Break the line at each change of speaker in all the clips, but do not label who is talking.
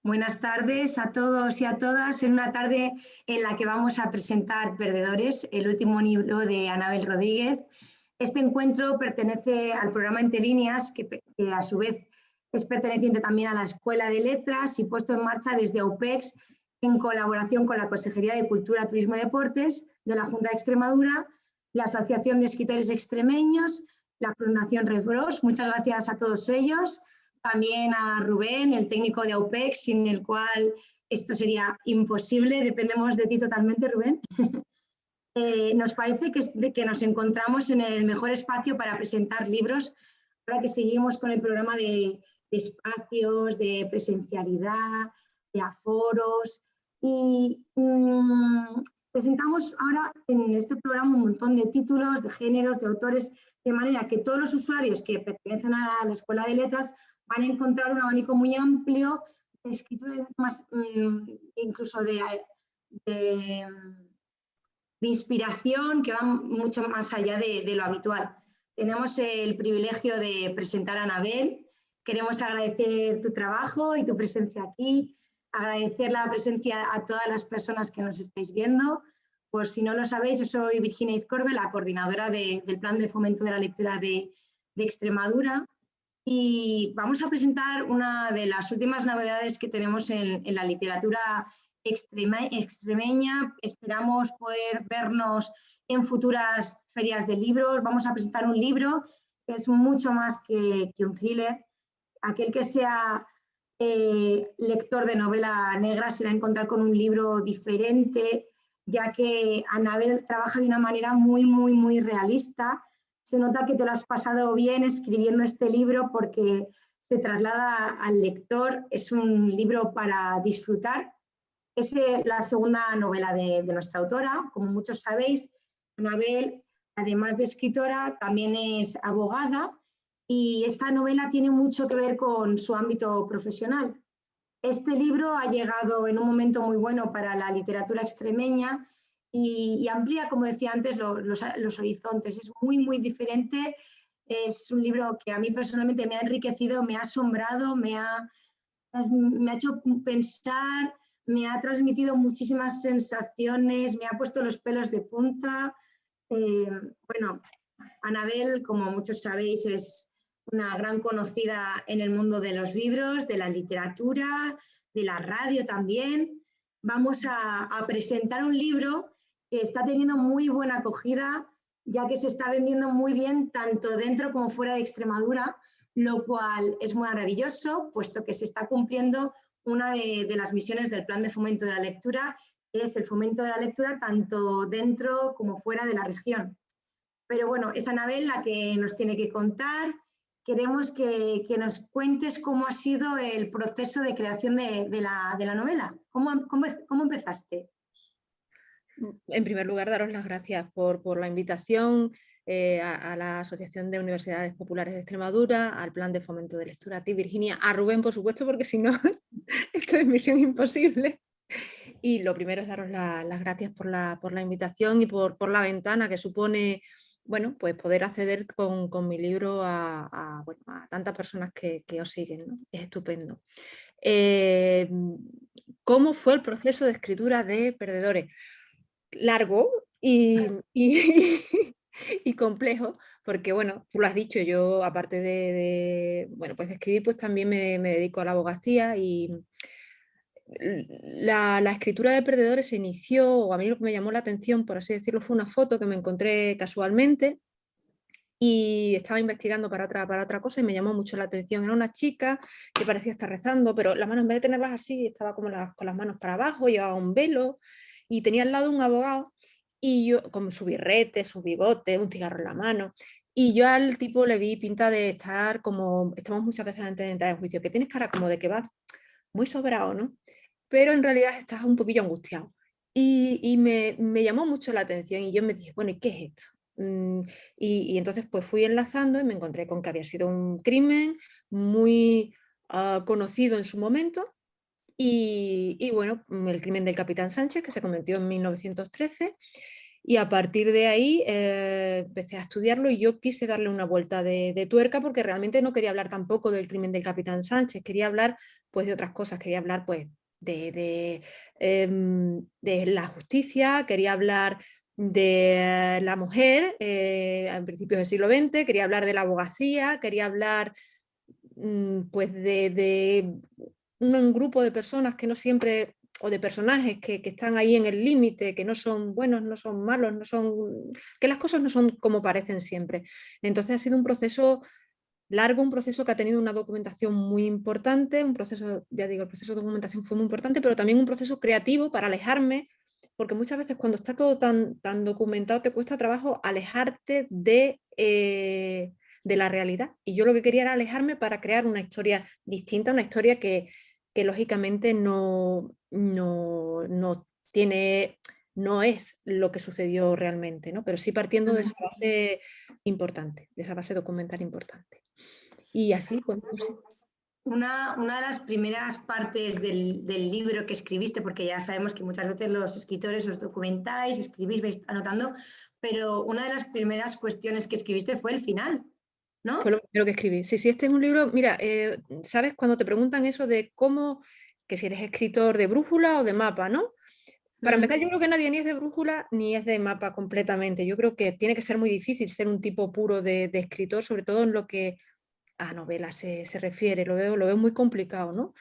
Buenas tardes a todos y a todas. En una tarde en la que vamos a presentar Perdedores, el último libro de Anabel Rodríguez. Este encuentro pertenece al programa Entre Líneas, que a su vez es perteneciente también a la Escuela de Letras y puesto en marcha desde AUPEX en colaboración con la Consejería de Cultura, Turismo y Deportes de la Junta de Extremadura, la Asociación de Escritores Extremeños, la Fundación Rebros. Muchas gracias a todos ellos. También a Rubén, el técnico de AUPEX, sin el cual esto sería imposible. Dependemos de ti totalmente, Rubén. Nos parece que nos encontramos en el mejor espacio para presentar libros, ahora que seguimos con el programa de espacios, de presencialidad, de aforos. Y presentamos ahora en este programa un montón de títulos, de géneros, de autores, de manera que todos los usuarios que pertenecen a la Escuela de Letras van a encontrar un abanico muy amplio de escritores, más, incluso de inspiración, que van mucho más allá de lo habitual. Tenemos el privilegio de presentar a Anabel. Queremos agradecer tu trabajo y tu presencia aquí, agradecer la presencia a todas las personas que nos estáis viendo. Por si no lo sabéis, yo soy Virginia Izcorbe, la coordinadora del Plan de Fomento de la Lectura de Extremadura. Y vamos a presentar una de las últimas novedades que tenemos en la literatura extremeña. Esperamos poder vernos en futuras ferias de libros. Vamos a presentar un libro que es mucho más que un thriller. Aquel que sea lector de novela negra se va a encontrar con un libro diferente, ya que Anabel trabaja de una manera muy realista. Se nota que te lo has pasado bien escribiendo este libro porque se traslada al lector. Es un libro para disfrutar. Es la segunda novela de nuestra autora. Como muchos sabéis, Anabel, además de escritora, también es abogada y esta novela tiene mucho que ver con su ámbito profesional. Este libro ha llegado en un momento muy bueno para la literatura extremeña y amplía, como decía antes, los horizontes. Es muy diferente. Es un libro que a mí personalmente me ha enriquecido, me ha asombrado, me ha hecho pensar, me ha transmitido muchísimas sensaciones, me ha puesto los pelos de punta. Bueno, Anabel, como muchos sabéis, es una gran conocida en el mundo de los libros, de la literatura, de la radio también. Vamos a presentar un libro que está teniendo muy buena acogida, ya que se está vendiendo muy bien tanto dentro como fuera de Extremadura, lo cual es muy maravilloso, puesto que se está cumpliendo una de las misiones del Plan de Fomento de la Lectura, que es el fomento de la lectura tanto dentro como fuera de la región. Pero bueno, es Anabel la que nos tiene que contar. Queremos que nos cuentes cómo ha sido el proceso de creación de la novela. ¿Cómo empezaste?
En primer lugar, daros las gracias por la invitación a la Asociación de Universidades Populares de Extremadura, al Plan de Fomento de Lectura, a ti, Virginia, a Rubén, por supuesto, porque si no, esto es misión imposible. Y lo primero es daros las gracias por la invitación y por la ventana que supone, bueno, pues poder acceder con mi libro a tantas personas que os siguen, ¿no? Es estupendo. ¿Cómo fue el proceso de escritura de Perdedores? Largo y complejo, porque bueno, tú lo has dicho, yo aparte bueno, pues de escribir, pues también me dedico a la abogacía y la escritura de Perdedores se inició, o a mí lo que me llamó la atención, por así decirlo, fue una foto que me encontré casualmente y estaba investigando para otra cosa y me llamó mucho la atención. Era una chica que parecía estar rezando, pero las manos, en vez de tenerlas así, estaba como con las manos para abajo, llevaba un velo y tenía al lado un abogado y yo con su birrete, su bigote, un cigarro en la mano. Y yo al tipo le vi pinta de estar como, estamos muchas veces antes de entrar en juicio, que tienes cara como de que vas muy sobrado, ¿no? Pero en realidad estás un poquillo angustiado. Y me llamó mucho la atención y yo me dije, bueno, ¿y qué es esto? Y entonces pues fui enlazando y me encontré con que había sido un crimen muy conocido en su momento y bueno, el crimen del capitán Sánchez, que se cometió en 1913 Y a partir de ahí empecé a estudiarlo y yo quise darle una vuelta de tuerca porque realmente no quería hablar tampoco del crimen del capitán Sánchez, quería hablar pues de otras cosas, quería hablar pues de la justicia, quería hablar de la mujer a principios del siglo XX, quería hablar de la abogacía, quería hablar pues de un grupo de personas que no siempre, o de personajes que están ahí en el límite, que no son buenos, no son malos, que las cosas no son como parecen siempre. Entonces ha sido un proceso largo, un proceso que ha tenido una documentación muy importante, un proceso, ya digo, el proceso de documentación fue muy importante, pero también un proceso creativo para alejarme, porque muchas veces cuando está todo tan documentado te cuesta trabajo alejarte de la realidad. Y yo lo que quería era alejarme para crear una historia distinta, una historia que lógicamente tiene, no es lo que sucedió realmente, ¿no? Pero sí partiendo de esa base importante, de esa base documental importante. Y así, pues sí.
Una de las primeras partes del libro que escribiste, porque ya sabemos que muchas veces los escritores os documentáis, escribís, vais anotando, pero una de las primeras cuestiones que escribiste fue el final, ¿no?
Fue lo primero que escribí. Sí, este es un libro, mira, ¿sabes? Cuando te preguntan eso de cómo, que si eres escritor de brújula o de mapa, ¿no? Para empezar, yo creo que nadie ni es de brújula ni es de mapa completamente. Yo creo que tiene que ser muy difícil ser un tipo puro de escritor, sobre todo en lo que a novelas se refiere. Lo veo muy complicado, ¿no?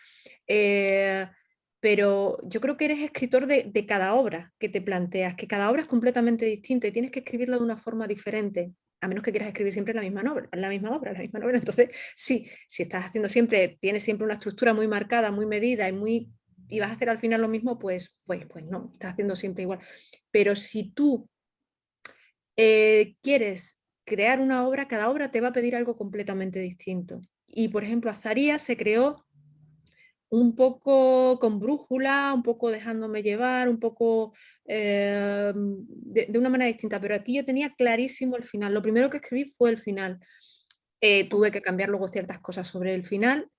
Pero yo creo que eres escritor de cada obra que te planteas, que cada obra es completamente distinta y tienes que escribirla de una forma diferente, a menos que quieras escribir siempre la misma novela, la misma obra, la misma novela. Entonces, sí, si estás haciendo siempre, tienes siempre una estructura muy marcada, muy medida y vas a hacer al final lo mismo, pues no, estás haciendo siempre igual. Pero si tú quieres crear una obra, cada obra te va a pedir algo completamente distinto. Y, por ejemplo, Azarías se creó un poco con brújula, un poco dejándome llevar, un poco de una manera distinta, pero aquí yo tenía clarísimo el final. Lo primero que escribí fue el final. Tuve que cambiar luego ciertas cosas sobre el final,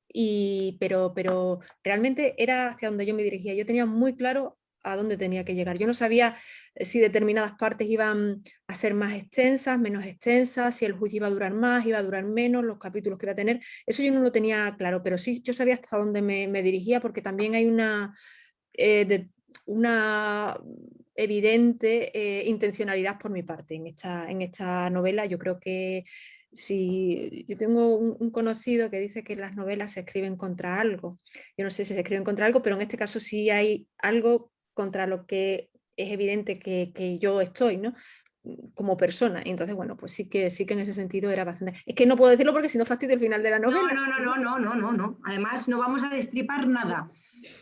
pero realmente era hacia donde yo me dirigía. Yo tenía muy claro a dónde tenía que llegar. Yo no sabía si determinadas partes iban a ser más extensas, menos extensas, si el juicio iba a durar más, iba a durar menos, los capítulos que iba a tener. Eso yo no lo tenía claro, pero sí yo sabía hasta dónde me dirigía, porque también hay una evidente intencionalidad por mi parte en esta novela. Yo creo que si yo tengo un conocido que dice que las novelas se escriben contra algo. Yo no sé si se escriben contra algo, pero en este caso sí hay algo contra lo que es evidente que yo estoy, ¿no? Como persona. Y entonces, bueno, pues sí que en ese sentido era bastante. Es que no puedo decirlo porque si no fastidio el final de la novela.
No. Además, no vamos a destripar nada,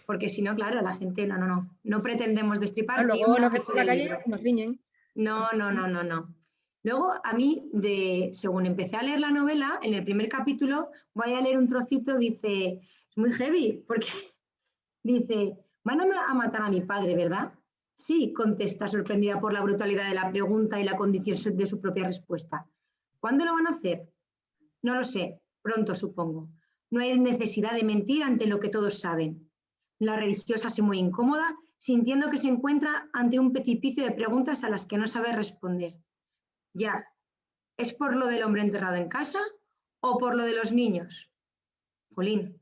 porque si no, claro, la gente no pretendemos destripar ni
Luego
un
nos vemos
ápice
en la
del
calle
libro.
y nos riñen.
No. Luego, a mí, según empecé a leer la novela, en el primer capítulo, voy a leer un trocito, dice, es muy heavy, porque dice, van a matar a mi padre, ¿verdad? Sí, contesta, sorprendida por la brutalidad de la pregunta y la condición de su propia respuesta. ¿Cuándo lo van a hacer? No lo sé, pronto supongo. No hay necesidad de mentir ante lo que todos saben. La religiosa se mueve incómoda, sintiendo que se encuentra ante un precipicio de preguntas a las que no sabe responder. Ya, ¿es por lo del hombre enterrado en casa o por lo de los niños? Jolín,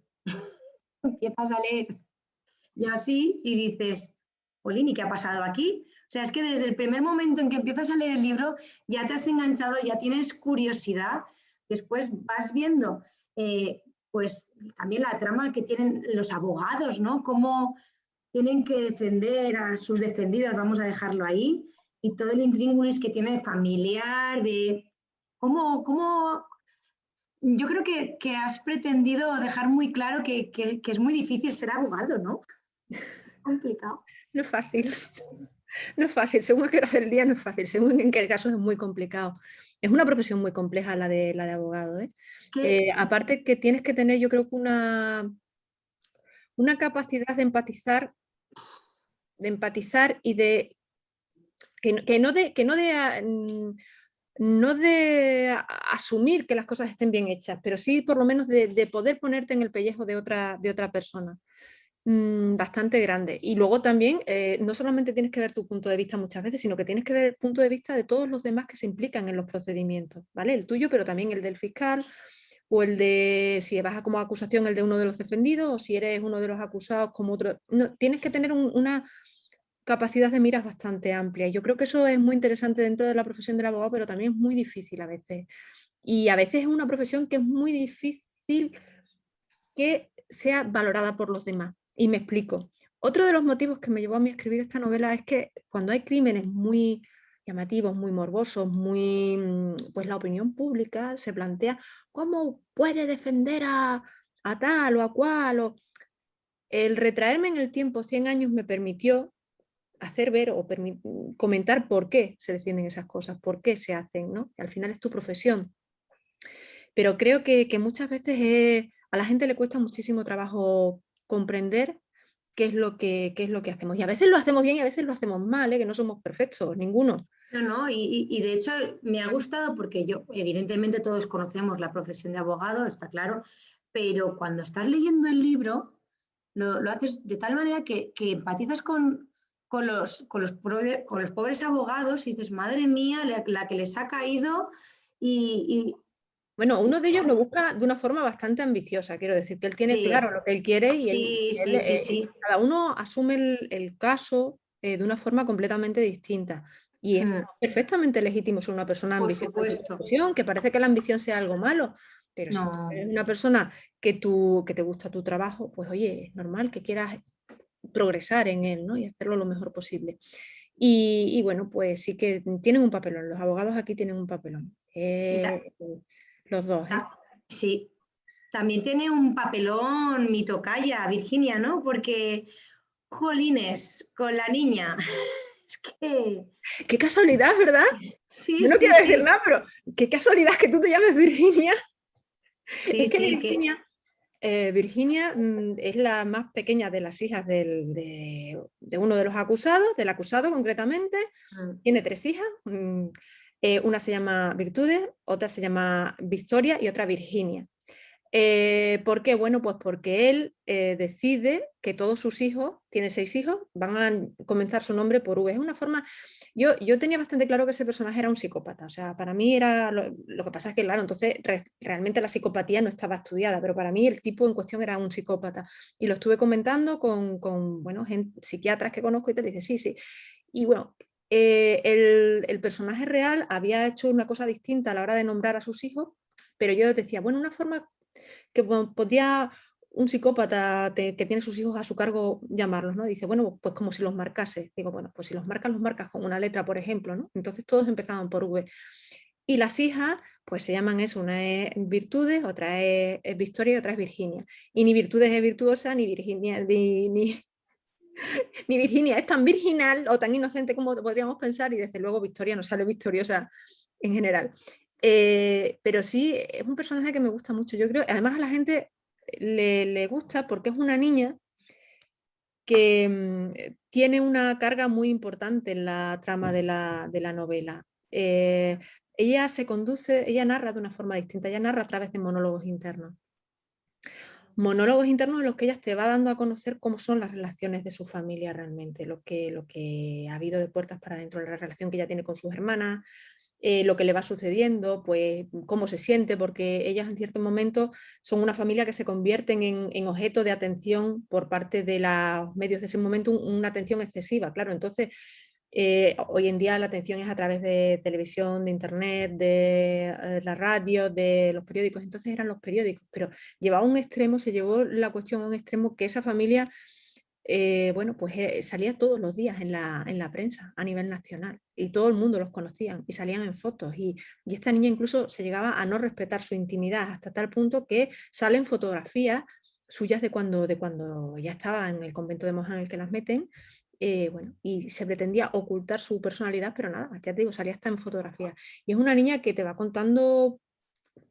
empiezas a leer y así y dices, jolín, ¿y qué ha pasado aquí? O sea, es que desde el primer momento en que empiezas a leer el libro ya te has enganchado, ya tienes curiosidad, después vas viendo pues también la trama que tienen los abogados, ¿no? Cómo tienen que defender a sus defendidos, vamos a dejarlo ahí, y todo el intríngulis que tiene familiar, de cómo yo creo que has pretendido dejar muy claro que es muy difícil ser abogado, ¿no? Complicado.
No es fácil. No es fácil, según a qué hora del día no es fácil, según en qué caso es muy complicado. Es una profesión muy compleja la de abogado, ¿eh?
Es que,
Aparte que tienes que tener, yo creo que una capacidad de empatizar y de no de asumir que las cosas estén bien hechas, pero sí por lo menos de poder ponerte en el pellejo de otra persona. bastante grande. Y luego también, no solamente tienes que ver tu punto de vista muchas veces, sino que tienes que ver el punto de vista de todos los demás que se implican en los procedimientos, ¿vale? El tuyo, pero también el del fiscal, o el de, si vas a como acusación, el de uno de los defendidos, o si eres uno de los acusados como otro. No, tienes que tener una capacidad de miras bastante amplia. Y yo creo que eso es muy interesante dentro de la profesión del abogado, pero también es muy difícil a veces. Y a veces es una profesión que es muy difícil que sea valorada por los demás. Y me explico. Otro de los motivos que me llevó a mí a escribir esta novela es que cuando hay crímenes muy llamativos, muy morbosos, pues la opinión pública se plantea cómo puede defender a tal o a cual. El retraerme en el tiempo 100 años me permitió hacer ver o comentar por qué se defienden esas cosas, por qué se hacen, ¿no? Al final es tu profesión. Pero creo que muchas veces a la gente le cuesta muchísimo trabajo comprender qué es lo que hacemos. Y a veces lo hacemos bien y a veces lo hacemos mal, que no somos perfectos, ninguno.
No, no, y de hecho me ha gustado porque yo, evidentemente todos conocemos la profesión de abogado, está claro, pero cuando estás leyendo el libro, lo haces de tal manera que empatizas con los pobres abogados y dices, madre mía, la que les ha caído y,
Bueno, uno de ellos lo busca de una forma bastante ambiciosa, quiero decir, que él tiene
sí,
claro lo que él quiere y
sí, sí, sí, sí.
cada uno asume el caso de una forma completamente distinta. Y es
Mm,
perfectamente legítimo ser una persona
por
ambiciosa en tu
supuesto.
profesión, que parece que la ambición sea algo malo, pero si tú
No,
eres una persona que te gusta tu trabajo, pues oye, es normal que quieras progresar en él, ¿no? Y hacerlo lo mejor posible. Y bueno, pues sí que tienen un papelón, los abogados aquí tienen un papelón.
sí,
Los dos, ¿eh?
sí. También tiene un papelón mi tocaya, Virginia, ¿no? Porque, jolines, con la niña. Es que,
Qué casualidad, ¿verdad?
sí,
Yo no
sí,
quiero decir
sí,
nada, pero qué casualidad que tú te llames Virginia.
sí,
Es que
sí, que
Virginia es la más pequeña de las hijas de uno de los acusados, del acusado concretamente.
mm,
Tiene 3 hijas. Una se llama Virtudes, otra se llama Victoria y otra Virginia. ¿Por qué? Bueno, pues porque él decide que todos sus hijos, tiene 6 hijos, van a comenzar su nombre por V. Es una forma, yo tenía bastante claro que ese personaje era un psicópata, o sea, para mí era, lo que pasa es que, claro, entonces realmente la psicopatía no estaba estudiada, pero para mí el tipo en cuestión era un psicópata. Y lo estuve comentando con bueno, psiquiatras que conozco y te dice, sí, sí. Y bueno, el personaje real había hecho una cosa distinta a la hora de nombrar a sus hijos, pero yo decía, bueno, una forma que podría un psicópata que tiene sus hijos a su cargo llamarlos, ¿no? Dice, bueno, pues como si los marcase. Digo, bueno, pues si los marcas con una letra, por ejemplo, ¿no? Entonces todos empezaban por V. Y las hijas, pues se llaman eso, una es Virtudes, otra es Victoria y otra es Virginia. Y ni Virtudes es virtuosa, ni Virginia, ni Virginia es tan virginal o tan inocente como podríamos pensar, y desde luego Victoria no sale victoriosa en general. Pero sí, es un personaje que me gusta mucho. Yo creo, además a la gente le gusta porque es una niña que tiene una carga muy importante en la trama de la novela. Ella narra de una forma distinta, ella narra a través de monólogos internos. Monólogos internos en los que ella te va dando a conocer cómo son las relaciones de su familia realmente, lo que ha habido de puertas para adentro, la relación que ella tiene con sus hermanas, lo que le va sucediendo, pues cómo se siente, porque ellas en ciertos momentos son una familia que se convierten en objeto de atención por parte de los medios de ese momento, una atención excesiva, claro. Entonces, hoy en día la atención es a través de televisión, de internet, de la radio, de los periódicos. Entonces eran los periódicos, pero llevaba un extremo, se llevó la cuestión a un extremo que esa familia, bueno, pues salía todos los días en la prensa a nivel nacional y todo el mundo los conocían y salían en fotos y esta niña incluso se llegaba a no respetar su intimidad hasta tal punto que salen fotografías suyas de cuando ya estaba en el convento de monjas en el que las meten. Bueno, y se pretendía ocultar su personalidad, pero nada, ya te digo, salía hasta en fotografía. Y es una niña que te va contando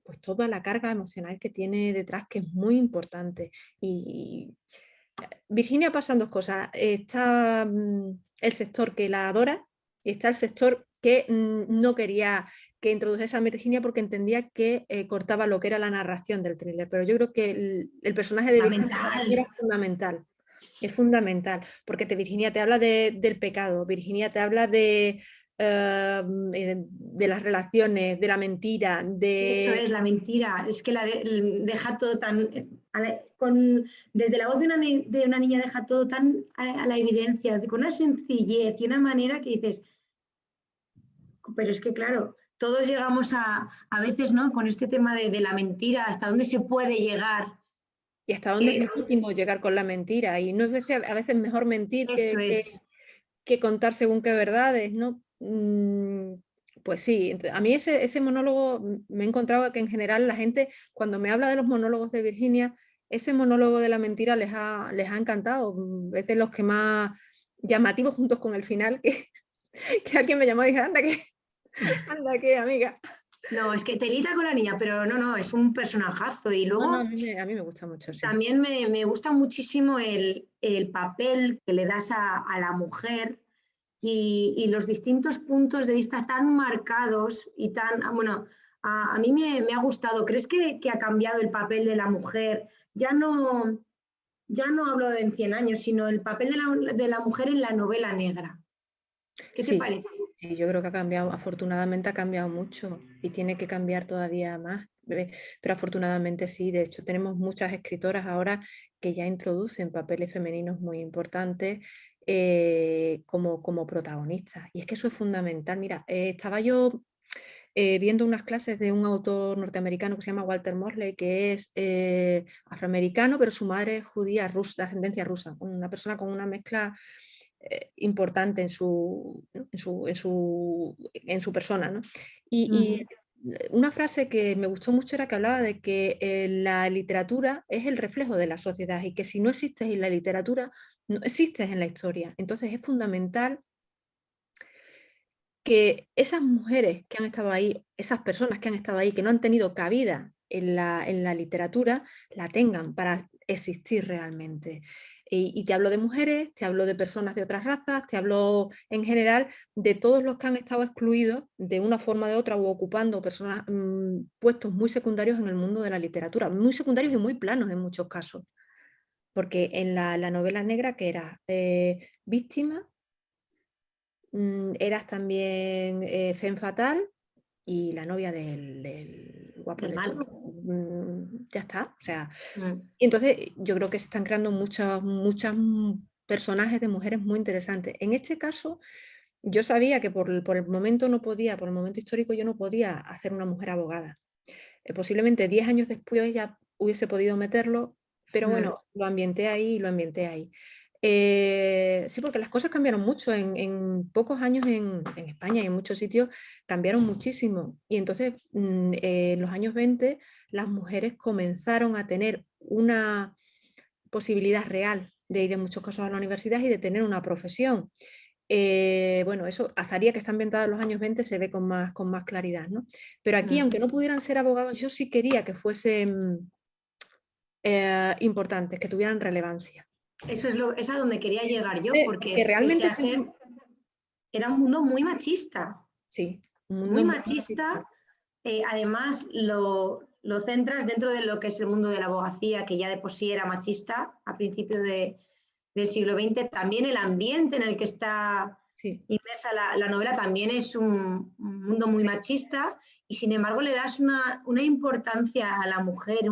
pues toda la carga emocional que tiene detrás, que es muy importante. Y Virginia pasan dos cosas. Está el sector que la adora y está el sector que no quería que introdujese a Virginia porque entendía que cortaba lo que era la narración del thriller. Pero yo creo que el personaje de Virginia para mí
fundamental.
era fundamental. Es fundamental, porque Virginia te habla del pecado, Virginia te habla de las relaciones, de la mentira,
Eso es la mentira, es que deja todo tan, desde la voz de una niña deja todo tan a la evidencia, con una sencillez y una manera que dices, pero es que claro, todos llegamos a veces, ¿no? Con este tema de la mentira, hasta dónde se puede llegar.
Y hasta dónde es legítimo llegar con la mentira. Y no es a veces mejor mentir
Eso es.
que contar según qué verdades, ¿no? Pues sí, a mí ese monólogo me he encontrado que en general la gente, cuando me habla de los monólogos de Virginia, ese monólogo de la mentira les ha encantado. Es de los que más llamativos, juntos con el final, que alguien me llamó y dije, anda que amiga.
No, es que telita con la niña, pero no, es un personajazo. Y
No,
luego
a mí me gusta mucho, sí.
también me gusta muchísimo el papel que le das a la mujer y los distintos puntos de vista tan marcados y tan, bueno, a mí me ha gustado. ¿Crees que ha cambiado el papel de la mujer? Ya no hablo de en 100 años, sino el papel de la mujer en la novela negra. ¿Qué te
Sí,
parece?
sí, yo creo que ha cambiado, afortunadamente ha cambiado mucho y tiene que cambiar todavía más, pero afortunadamente sí, de hecho tenemos muchas escritoras ahora que ya introducen papeles femeninos muy importantes como protagonistas y es que eso es fundamental. Mira, estaba yo viendo unas clases de un autor norteamericano que se llama Walter Mosley, que es afroamericano, pero su madre es judía, rusa, de ascendencia rusa, una persona con una mezcla importante en su persona, ¿no? Y una frase que me gustó mucho era que hablaba de que la literatura es el reflejo de la sociedad y que si no existes en la literatura, no existes en la historia. Entonces es fundamental que esas mujeres que han estado ahí, esas personas que han estado ahí, que no han tenido cabida en la literatura, la tengan para existir realmente. Y te hablo de mujeres, te hablo de personas de otras razas, te hablo en general de todos los que han estado excluidos de una forma o de otra o ocupando puestos muy secundarios en el mundo de la literatura, muy secundarios y muy planos en muchos casos. Porque en la novela negra, que era víctima, eras también femme fatal y la novia del guapo
Del
de
malo.
todo. Ya está. O sea,
Mm.
y entonces yo creo que se están creando muchas personajes de mujeres muy interesantes. En este caso, yo sabía que por el momento no podía, por el momento histórico yo no podía hacer una mujer abogada. Posiblemente 10 años después ya hubiese podido meterlo, pero bueno, lo ambienté ahí y lo ambienté ahí. Sí, porque las cosas cambiaron mucho en pocos años en España y en muchos sitios cambiaron muchísimo. Y entonces, en los años 20, las mujeres comenzaron a tener una posibilidad real de ir en muchos casos a la universidad y de tener una profesión. Bueno, eso, Azaría, que está ambientada en los años 20, se ve con más claridad, ¿no? Pero aquí, aunque no pudieran ser abogados, yo sí quería que fuesen importantes, que tuvieran relevancia.
Eso es a donde quería llegar yo,
Que
porque pese
realmente
a ser, era un mundo muy machista.
sí, un mundo
Muy
muy
machista. Además, lo centras dentro de lo que es el mundo de la abogacía, que ya de por sí era machista a principios del siglo XX. También el ambiente en el que está
sí.
inmersa la novela también es un mundo muy machista y sin embargo le das una importancia a la mujer,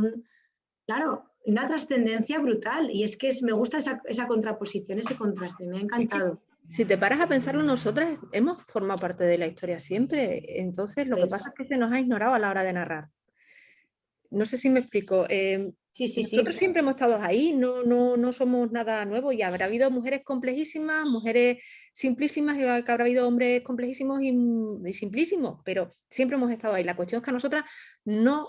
claro, una trascendencia brutal. Y es que me gusta esa contraposición, ese contraste, me ha
Es que,
encantado.
si te paras a pensarlo, nosotras hemos formado parte de la historia siempre. Entonces, lo que pasa
Pues,
es que se nos ha ignorado a la hora de narrar. No sé si me explico.
sí,
Nosotros siempre hemos estado ahí, no somos nada nuevo y habrá habido mujeres complejísimas, mujeres simplísimas, igual que habrá habido hombres complejísimos y simplísimos, pero siempre hemos estado ahí. La cuestión es que a nosotras no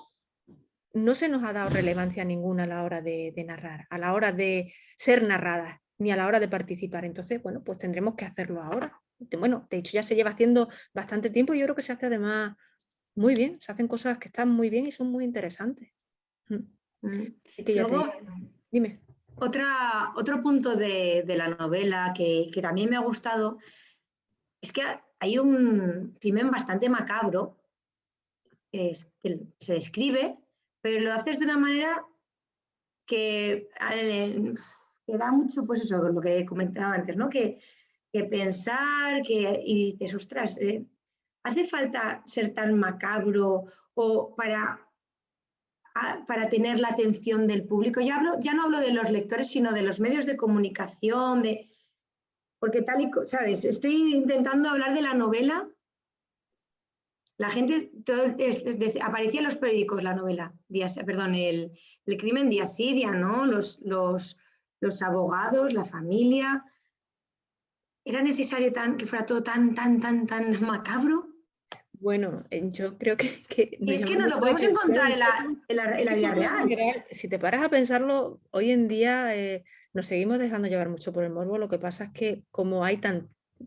se nos ha dado relevancia ninguna a la hora de narrar, a la hora de ser narradas, ni a la hora de participar. Entonces, bueno, pues tendremos que hacerlo ahora. Bueno, de hecho ya se lleva haciendo bastante tiempo y yo creo que se hace además muy bien, se hacen cosas que están muy bien y son muy interesantes. Así que ya te digo.
Luego,
Dime.
otro punto de la novela que también me ha gustado es que hay un crimen bastante macabro que se describe, pero lo haces de una manera que que da mucho, pues eso, lo que comentaba antes, ¿no? Que pensar, y dices, ostras, ¿hace falta ser tan macabro o para tener la atención del público? Ya no hablo de los lectores, sino de los medios de comunicación, porque tal y, ¿sabes? Estoy intentando hablar de la novela. La gente, aparecía en los periódicos la novela, perdón, el crimen día sí, día no, los abogados, la familia. ¿Era necesario que fuera todo tan macabro?
Bueno, yo creo que
Y
nos
es que
llama
no
mucho
lo
la
podemos encontrar
atención.
en la vida
Nosotros en
real.
general, si te paras a pensarlo, hoy en día nos seguimos dejando llevar mucho por el morbo. Lo que pasa es que como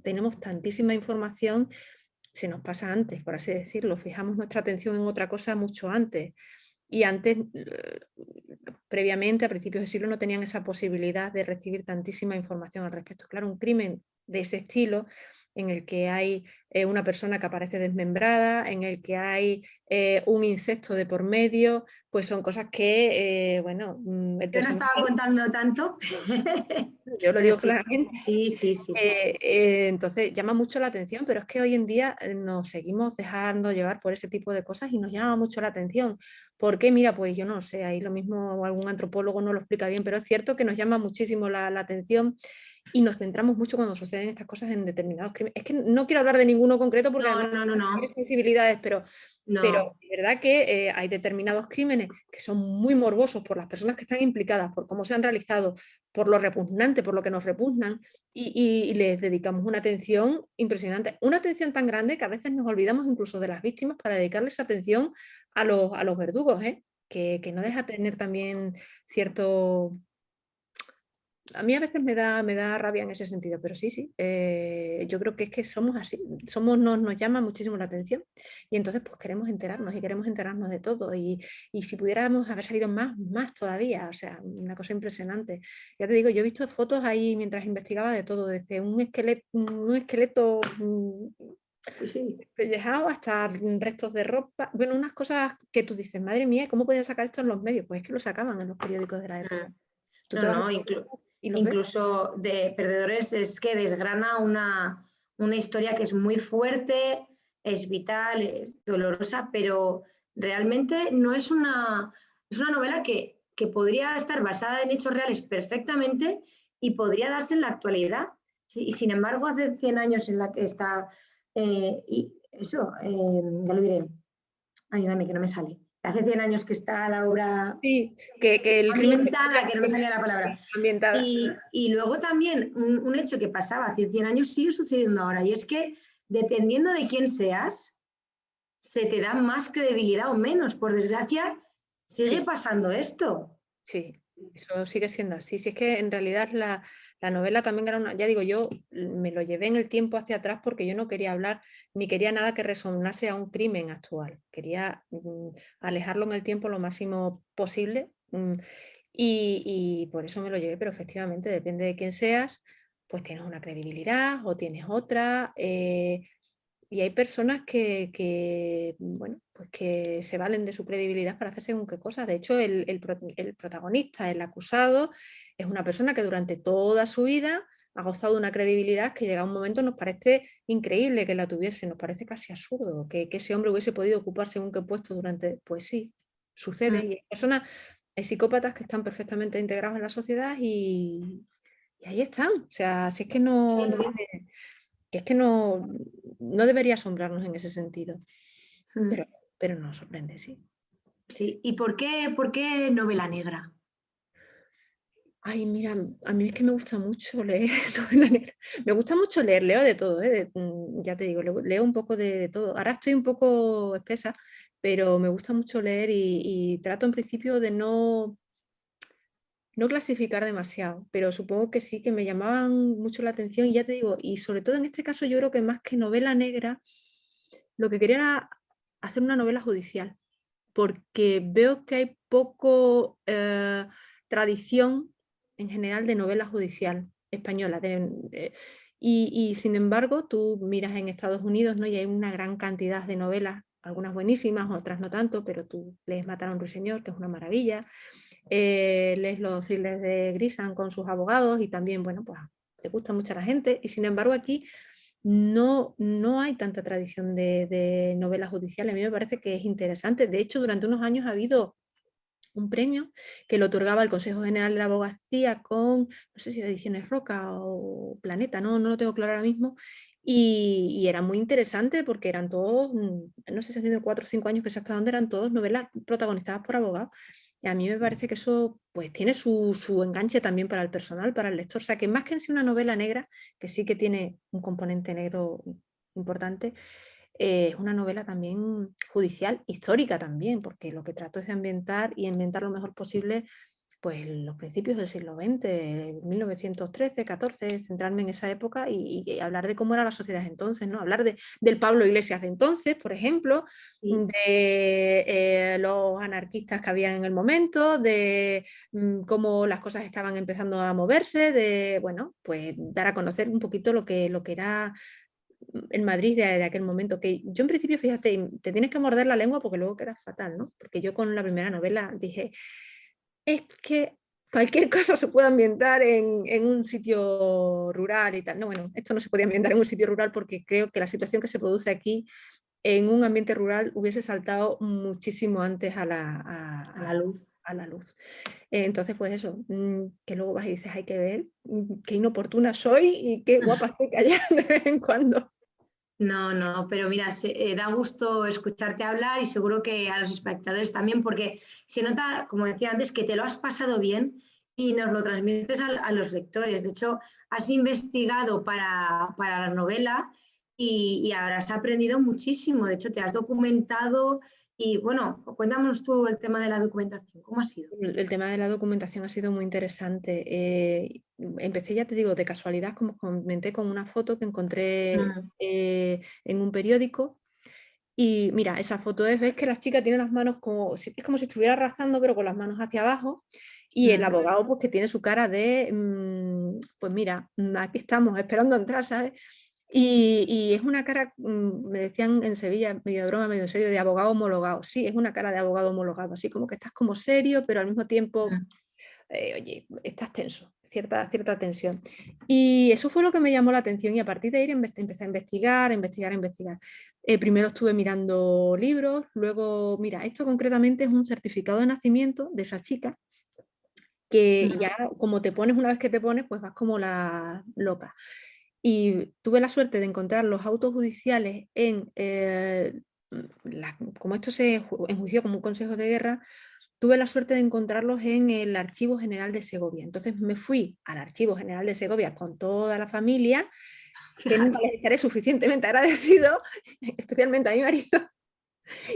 tenemos tantísima información, se nos pasa antes, por así decirlo. Fijamos nuestra atención en otra cosa mucho antes. Y antes, previamente, a principios del siglo, no tenían esa posibilidad de recibir tantísima información al respecto. Claro, un crimen de ese estilo, en el que hay una persona que aparece desmembrada, en el que hay un insecto de por medio, pues son cosas que, bueno, el
Yo no
personaje,
estaba contando tanto,
yo lo
pero
digo
sí,
claramente.
sí.
Entonces llama mucho la atención, pero es que hoy en día nos seguimos dejando llevar por ese tipo de cosas y nos llama mucho la atención. ¿Por qué? Mira, pues yo no sé, ahí lo mismo algún antropólogo no lo explica bien, pero es cierto que nos llama muchísimo la atención y nos centramos mucho cuando suceden estas cosas en determinados crímenes. Es que no quiero hablar de ninguno concreto porque además hay
No,
sensibilidades, pero
no.
de verdad que hay determinados crímenes que son muy morbosos por las personas que están implicadas, por cómo se han realizado, por lo repugnante, por lo que nos repugnan, y les dedicamos una atención impresionante. Una atención tan grande que a veces nos olvidamos incluso de las víctimas para dedicarles atención a los verdugos, ¿eh? Que no deja tener también cierto... A mí a veces me da rabia en ese sentido, pero sí, yo creo que es que somos así, nos llama muchísimo la atención y entonces pues queremos enterarnos y queremos enterarnos de todo y si pudiéramos haber salido más todavía, o sea, una cosa impresionante. Ya te digo, yo he visto fotos ahí mientras investigaba de todo, desde un esqueleto
Sí.
pellejado hasta restos de ropa, bueno, unas cosas que tú dices, madre mía, ¿cómo podían sacar esto en los medios? Pues es que lo sacaban en los periódicos de la época.
Mm.
Tú te vas a y los ves.
Incluso de Perdedores es que desgrana una historia que es muy fuerte, es vital, es dolorosa, pero realmente no es una novela que podría estar basada en hechos reales perfectamente y podría darse en la actualidad. Y sin embargo, hace 100 años en la que está, y eso, ya lo diré, ayúdame que no me sale. Hace 100 años que está la obra
Sí, que el crimen
ambientada, que no me salía la palabra.
ambientada.
Y luego también un hecho que pasaba hace 100 años sigue sucediendo ahora, y es que dependiendo de quién seas, se te da más credibilidad o menos. Por desgracia, sigue
Sí,
pasando esto.
sí, eso sigue siendo así. Si es que en realidad la novela también era una, ya digo, yo me lo llevé en el tiempo hacia atrás porque yo no quería hablar ni quería nada que resonase a un crimen actual. Quería alejarlo en el tiempo lo máximo posible y por eso me lo llevé, pero efectivamente depende de quién seas, pues tienes una credibilidad o tienes otra. Y hay personas bueno, pues que se valen de su credibilidad para hacer según qué cosas. De hecho, el protagonista, el acusado, es una persona que durante toda su vida ha gozado de una credibilidad que llega a un momento nos parece increíble que la tuviese, nos parece casi absurdo que ese hombre hubiese podido ocupar según qué puesto durante... Pues sí, sucede. Y hay psicópatas que están perfectamente integrados en la sociedad y ahí están. O sea, si es que
Sí, sí.
es que no debería asombrarnos en ese sentido,
Mm.
pero, pero nos sorprende, sí.
Sí. ¿Y por qué novela negra?
Ay, mira, a mí es que me gusta mucho leer novela negra. Me gusta mucho leer, leo de todo, ¿eh? Ya te digo, leo un poco de todo. Ahora estoy un poco espesa, pero me gusta mucho leer y trato en principio de no clasificar demasiado, pero supongo que sí, que me llamaban mucho la atención y ya te digo, y sobre todo en este caso yo creo que más que novela negra, lo que quería era hacer una novela judicial, porque veo que hay poco tradición en general de novela judicial española. Y sin embargo, tú miras en Estados Unidos, ¿no? Y hay una gran cantidad de novelas, algunas buenísimas, otras no tanto, pero tú lees Matar a un ruiseñor, que es una maravilla. lees los thrillers de Grisham con sus abogados y también, bueno, pues le gusta mucho a la gente. Y sin embargo aquí no hay tanta tradición de novelas judiciales. A mí me parece que es interesante. De hecho, durante unos años ha habido un premio que lo otorgaba el Consejo General de la Abogacía con, no sé si era Ediciones Roca o Planeta, no lo tengo claro ahora mismo, y era muy interesante porque eran todos, no sé si han sido 4 o 5 años que se acaban, eran todos novelas protagonizadas por abogados. Y a mí me parece que eso pues tiene su enganche también para el personal, para el lector. O sea, que más que en sí una novela negra, que sí que tiene un componente negro importante, es una novela también judicial, histórica también, porque lo que trato es de ambientar y ambientar lo mejor posible pues los principios del siglo XX, 1913, 14, centrarme en esa época y hablar de cómo era la sociedad entonces, ¿no? Hablar del Pablo Iglesias de entonces, por ejemplo,
Sí.
de los anarquistas que había en el momento, de cómo las cosas estaban empezando a moverse, de, bueno, pues dar a conocer un poquito lo que era en Madrid de aquel momento, que yo en principio, fíjate, te tienes que morder la lengua porque luego quedas fatal, ¿no? Porque yo con la primera novela dije, es que cualquier cosa se puede ambientar en un sitio rural y tal. No, bueno, esto no se podía ambientar en un sitio rural porque creo que la situación que se produce aquí en un ambiente rural hubiese saltado muchísimo antes a
A la luz.
la luz. Entonces, pues eso, que luego vas y dices, hay que ver qué inoportuna soy y qué guapa estoy callando de vez en cuando.
No, pero mira, da gusto escucharte hablar y seguro que a los espectadores también, porque se nota, como decía antes, que te lo has pasado bien y nos lo transmites a los lectores. De hecho, has investigado para la novela y habrás aprendido muchísimo. De hecho, te has documentado y bueno, cuéntanos tú el tema de la documentación. ¿Cómo ha sido?
El tema de la documentación ha sido muy interesante. Empecé, ya te digo, de casualidad, como comenté, con una foto que encontré
Mm,
en un periódico. Y mira, esa foto ves que la chica tiene las manos como, es como si estuviera rezando, pero con las manos hacia abajo. Y el
mm.
abogado, pues que tiene su cara de, pues mira, aquí estamos esperando entrar, ¿sabes? Y es una cara, me decían en Sevilla, medio de broma, medio en serio, de abogado homologado. Sí, es una cara de abogado homologado, así como que estás como serio, pero al mismo tiempo,
Mm.
oye, estás tenso, cierta tensión. Y eso fue lo que me llamó la atención y a partir de ahí empecé a investigar. Primero estuve mirando libros, luego, mira, esto concretamente es un certificado de nacimiento de esa chica, que
Mm.
ya como te pones una vez que te pones, pues vas como la loca. Y tuve la suerte de encontrar los autos judiciales como esto se enjuició como un consejo de guerra, tuve la suerte de encontrarlos en el Archivo General de Segovia. Entonces me fui al Archivo General de Segovia con toda la familia, que nunca
Fíjate.
les estaré suficientemente agradecido, especialmente a mi marido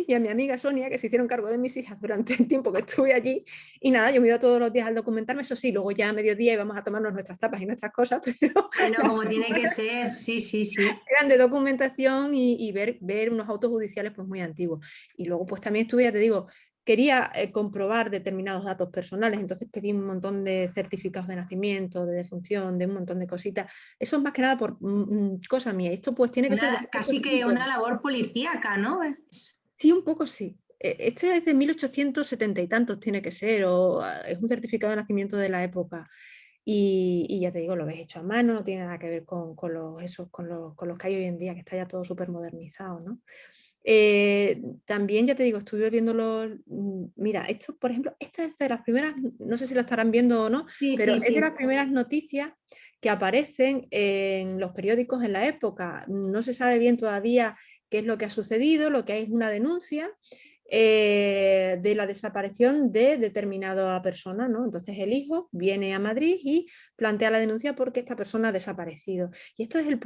y a mi amiga Sonia, que se hicieron cargo de mis hijas durante el tiempo que estuve allí. Y nada, yo me iba todos los días al documentarme, eso sí, luego ya a mediodía íbamos a tomarnos nuestras tapas y nuestras cosas, pero
Bueno, como tiene que ser, sí, sí, sí.
eran de documentación y ver unos autos judiciales pues muy antiguos. Y luego pues también estuve, ya te digo, quería comprobar determinados datos personales, entonces pedí un montón de certificados de nacimiento, de defunción, de un montón de cositas. Eso es más que nada por cosa mía. Esto pues tiene que ser de
Casi que
1800.
una labor policíaca, ¿no?
Sí, un poco sí. Este es de 1870 y tantos, tiene que ser, o es un certificado de nacimiento de la época. Y ya te digo, lo ves hecho a mano, no tiene nada que ver con los que hay hoy en día, que está ya todo súper modernizado, ¿no? También, ya te digo, estuve viendo mira, esto, por ejemplo, esta es de las primeras, no sé si lo estarán viendo o no,
Sí,
pero
sí,
es de
sí.
las primeras noticias que aparecen en los periódicos en la época. No se sabe bien todavía qué es lo que ha sucedido, lo que hay es una denuncia de la desaparición de determinada persona, ¿no? Entonces el hijo viene a Madrid y plantea la denuncia porque esta persona ha desaparecido. Y esto es la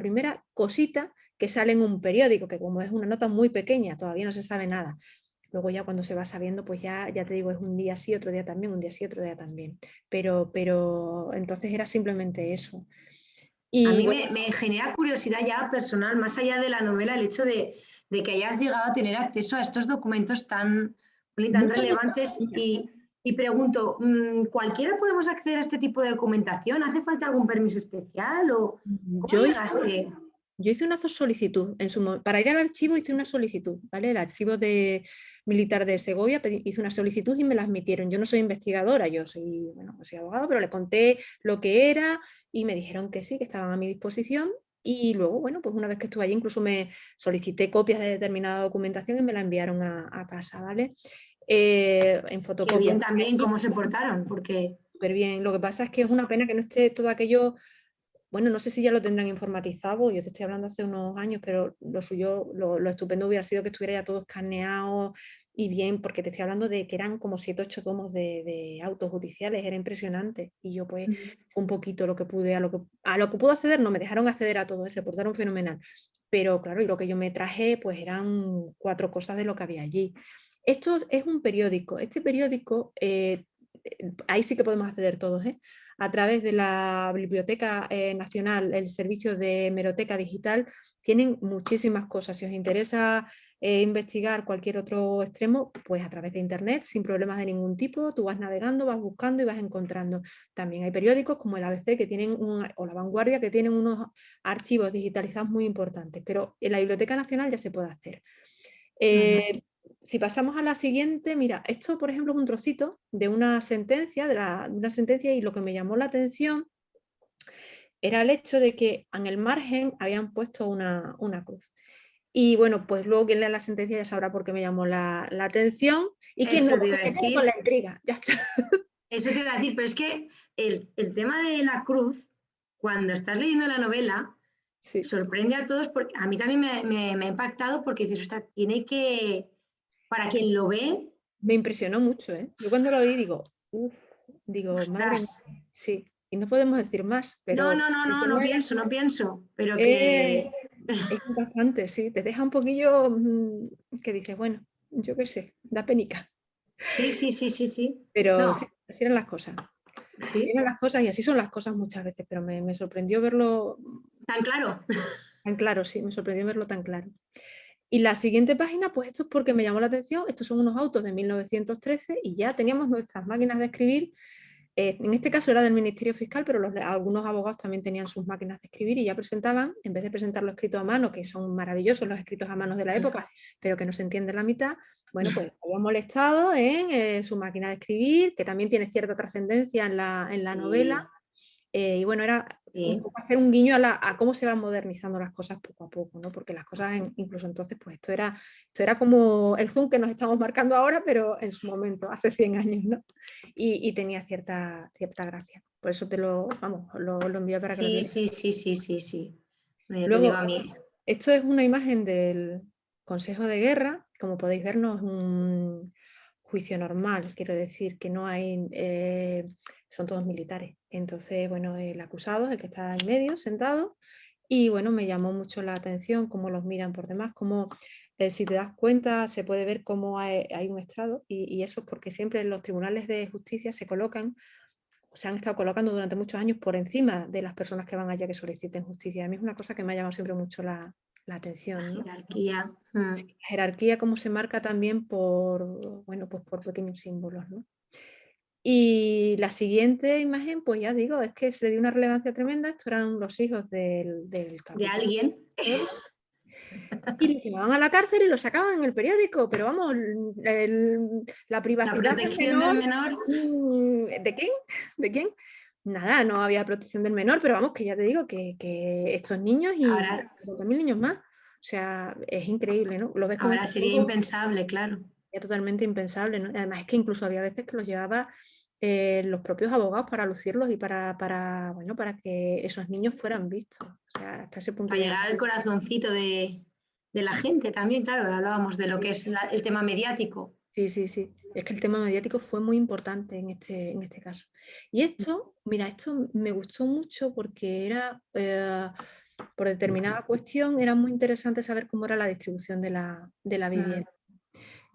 primera cosita que sale en un periódico, que como es una nota muy pequeña, todavía no se sabe nada. Luego ya cuando se va sabiendo, pues ya te digo, es un día sí, otro día también, un día sí, otro día también. Pero entonces era simplemente eso.
A
Y
mí
bueno,
me genera curiosidad ya personal, más allá de la novela, el hecho de que hayas llegado a tener acceso a estos documentos tan
muchas veces,
relevantes
mira,
y pregunto, ¿cualquiera podemos acceder a este tipo de documentación? ¿Hace falta algún permiso especial o cómo
yo hice
llegaste?
Yo hice una solicitud, para ir al archivo hice una solicitud, ¿vale? El archivo militar de Segovia, hice una solicitud y me la admitieron. Yo no soy investigadora, yo soy, bueno, soy abogado, pero le conté lo que era y me dijeron que sí, que estaban a mi disposición. Y luego, bueno, pues una vez que estuve allí, incluso me solicité copias de determinada documentación y me la enviaron a casa, ¿vale? En
Qué
fotocopia.
bien también cómo se portaron, porque...
Súper bien. Lo que pasa es que es una pena que no esté todo aquello. Bueno, no sé si ya lo tendrán informatizado, yo te estoy hablando hace unos años, pero lo suyo, lo estupendo hubiera sido que estuviera ya todo escaneado y bien, porque te estoy hablando de que eran como 7, 8 tomos de autos judiciales, era impresionante. Y yo pues fue un poquito lo que pude, a lo que pude acceder, no me dejaron acceder a todo, se portaron fenomenal. Pero claro, y lo que yo me traje pues eran 4 cosas de lo que había allí. Esto es un periódico, este periódico, ahí sí que podemos acceder todos, a través de la Biblioteca Nacional, el servicio de hemeroteca digital, tienen muchísimas cosas. Si os interesa investigar cualquier otro extremo, pues a través de internet, sin problemas de ningún tipo, tú vas navegando, vas buscando y vas encontrando. También hay periódicos como el ABC que tienen o La Vanguardia, que tienen unos archivos digitalizados muy importantes, pero en la Biblioteca Nacional ya se puede hacer. Si pasamos a la siguiente, mira, esto por ejemplo es un trocito de una sentencia, y lo que me llamó la atención era el hecho de que en el margen habían puesto una cruz. Y bueno, pues luego quien lea la sentencia ya sabrá por qué me llamó la atención y quien no,
Eso te iba
porque
a
se quede con
decir,
la intriga. Ya está.
eso te iba a decir, pero es que el tema de la cruz, cuando estás leyendo la novela,
Sí,
sorprende a todos, porque a mí también me ha impactado porque dices, "Ostras, tiene que, para quien lo ve,
me impresionó mucho, ¿eh? Yo cuando lo vi digo, uff, digo, madre
ostras,
mía, sí. Y no podemos decir más,
no,
pero
no, no,
el
no,
tema
no
de la
pienso, no pienso, pero
Eh,
que
es bastante, sí, te deja un poquillo que dices, bueno, yo qué sé, da penica,
sí, sí, sí, sí, sí.
pero sí,
No,
así eran las cosas. Así
sí,
eran las cosas y así son las cosas muchas veces, pero me sorprendió verlo
tan claro.
tan claro, sí, me sorprendió verlo tan claro. Y la siguiente página, pues esto es porque me llamó la atención, estos son unos autos de 1913 y ya teníamos nuestras máquinas de escribir. En este caso era del Ministerio Fiscal, pero algunos abogados también tenían sus máquinas de escribir y ya presentaban, en vez de presentarlo escrito a mano, que son maravillosos los escritos a mano de la época, pero que no se entiende la mitad, bueno, pues habían molestado en su máquina de escribir, que también tiene cierta trascendencia en la novela.
Sí,
Y bueno, era un
sí.
poco hacer un guiño a cómo se van modernizando las cosas poco a poco, ¿no? Porque las cosas, incluso entonces, pues esto era como el zoom que nos estamos marcando ahora, pero en su momento, hace 100 años, ¿no? Y tenía cierta gracia. Por eso lo envío para que lo
Sí,
veáis.
sí, sí, sí, sí, sí. No, ya te digo
Luego,
a mí.
esto es una imagen del Consejo de Guerra. Como podéis ver, no es un juicio normal, quiero decir que no hay, son todos militares. Entonces, bueno, el acusado es el que está en medio, sentado, y bueno, me llamó mucho la atención cómo los miran por demás, cómo si te das cuenta se puede ver cómo hay un estrado, y eso es porque siempre los tribunales de justicia se han estado colocando durante muchos años por encima de las personas que van allá que soliciten justicia. A mí es una cosa que me ha llamado siempre mucho la
La
atención, ¿no?
jerarquía.
Sí, la jerarquía cómo se marca también bueno, pues por pequeños símbolos, ¿no? Y la siguiente imagen, pues ya digo, es que se le dio una relevancia tremenda. Estos eran los hijos del
De
capitán
alguien.
y los llevaban a la cárcel y los sacaban en el periódico. Pero vamos, la
La
privacidad del
protección del
menor,
menor.
¿de quién? ¿De quién? Nada, no había protección del menor, pero vamos, que ya te digo que estos niños y
Ahora,
50.000 niños más, o sea, es increíble, ¿no? Lo ves con
ahora
estos
sería
ojos,
impensable, claro.
es totalmente impensable, ¿no? Además es que incluso había veces que los llevaba los propios abogados para lucirlos y bueno, para que esos niños fueran vistos. O sea, hasta ese punto
Para
llega.
llegar al corazoncito de la gente también, claro, hablábamos de lo que es el tema mediático.
Sí, sí, sí. Es que el tema mediático fue muy importante en este caso. Y esto, mira, esto me gustó mucho porque era, por determinada cuestión, era muy interesante saber cómo era la distribución de la vivienda.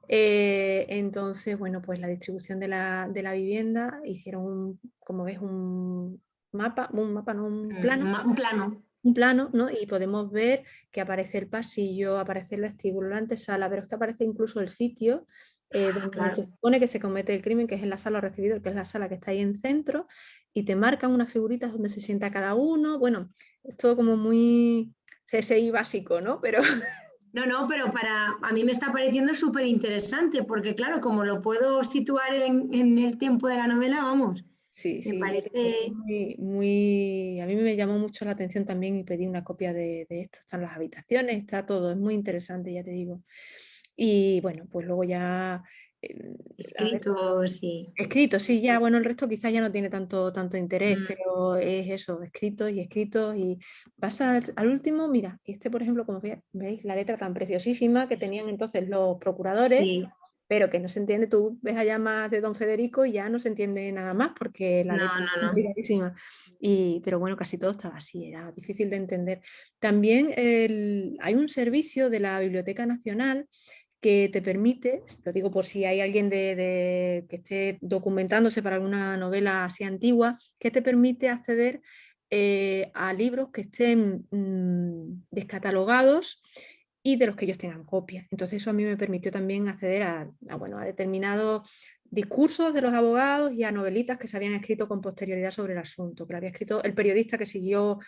Entonces, bueno, pues la distribución de la vivienda, hicieron, como ves,
Un plano.
un plano, ¿no? Y podemos ver que aparece el pasillo, aparece el vestíbulo, la antesala, pero es que aparece incluso el sitio donde se
Claro.
supone que se comete el crimen, que es en la sala recibidor, que es la sala que está ahí en centro, y te marcan unas figuritas donde se sienta cada uno. Bueno, es todo como muy CSI básico, ¿no? Pero
No, pero a mí me está pareciendo súper interesante, porque claro, como lo puedo situar en el tiempo de la novela, vamos,
sí,
me
sí, ya te digo, es
parece,
muy, a mí me llamó mucho la atención también y pedí una copia de esto. Están las habitaciones, está todo, es muy interesante, ya te digo. Y bueno, pues luego ya, a ver,
escritos y...
escrito, sí, ya, bueno, el resto quizás ya no tiene tanto interés,
Mm,
pero es eso, escritos y pasa al último, mira, este por ejemplo, como veis, la letra tan preciosísima que tenían entonces los procuradores,
sí,
pero que no se entiende, tú ves allá más de Don Federico y ya no se entiende nada más porque la
no,
letra es
no, no.
complicadísima. Pero bueno, casi todo estaba así, era difícil de entender. También hay un servicio de la Biblioteca Nacional que te permite, lo digo por si hay alguien que esté documentándose para alguna novela así antigua, que te permite acceder a libros que estén descatalogados y de los que ellos tengan copia. Entonces eso a mí me permitió también acceder bueno, a determinados discursos de los abogados y a novelitas que se habían escrito con posterioridad sobre el asunto, que lo había escrito el periodista que siguió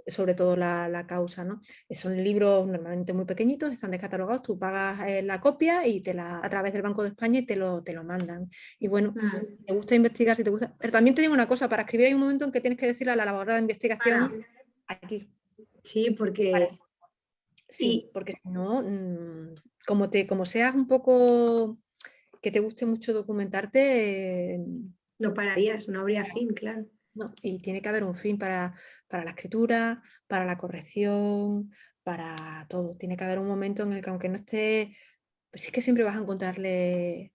sobre todo la causa, ¿no? Son libros normalmente muy pequeñitos, están descatalogados, tú pagas la copia y a través del Banco de España y te lo mandan. Y bueno,
Mm,
si te gusta investigar, si te gusta... Pero también te digo una cosa, para escribir hay un momento en que tienes que decirle a la elaboradora de investigación,
bueno,
aquí,
sí,
vale.
porque...
Sí,
Y
porque si no, como seas un poco que te guste mucho documentarte,
no pararías, no habría fin, claro.
no, y tiene que haber un fin para la escritura, para la corrección, para todo. Tiene que haber un momento en el que aunque no esté, pues sí que siempre vas a encontrarle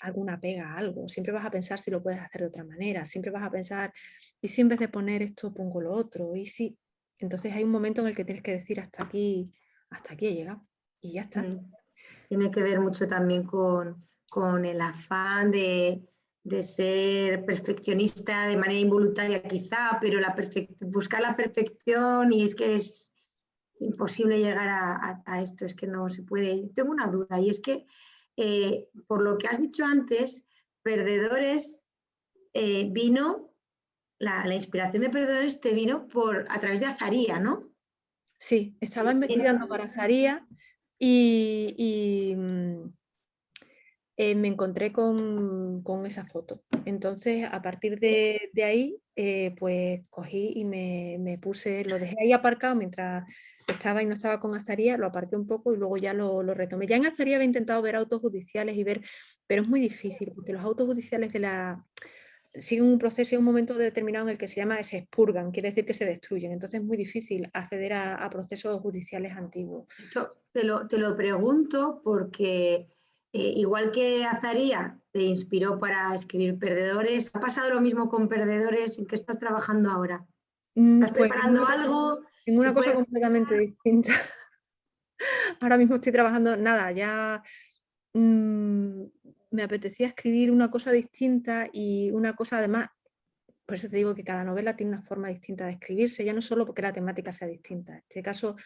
alguna pega a algo, siempre vas a pensar si lo puedes hacer de otra manera, siempre vas a pensar, y si en vez de poner esto pongo lo otro, y si, entonces hay un momento en el que tienes que decir hasta aquí he llegado, y ya está.
Mm. Tiene que ver mucho también con el afán de ser perfeccionista de manera involuntaria quizá, pero buscar la perfección y es que es imposible llegar a esto, es que no se puede. Yo tengo una duda y es que por lo que has dicho antes, Perdedores vino, la inspiración de Perdedores te vino a través de Azaría, ¿no?
Sí, estaba investigando para Zaría y me encontré con esa foto. Entonces, a partir de ahí, pues cogí y me puse, lo dejé ahí aparcado mientras estaba y no estaba con Azaría, lo aparqué un poco y luego ya lo retomé. Ya en Azaría había intentado ver autos judiciales y ver, pero es muy difícil porque los autos judiciales siguen un proceso y un momento determinado en el que se expurgan, quiere decir que se destruyen. Entonces es muy difícil acceder a procesos judiciales antiguos.
Esto te lo pregunto porque igual que Azaría te inspiró para escribir Perdedores, ¿ha pasado lo mismo con Perdedores? ¿En qué estás trabajando ahora? ¿Estás
Pues
preparando algo?
en
¿Se
una cosa
puede?
completamente distinta. Ahora mismo estoy trabajando, nada, ya mm, me apetecía escribir una cosa distinta y una cosa además, por eso te digo que cada novela tiene una forma distinta de escribirse, ya no solo porque la temática sea distinta. En este caso,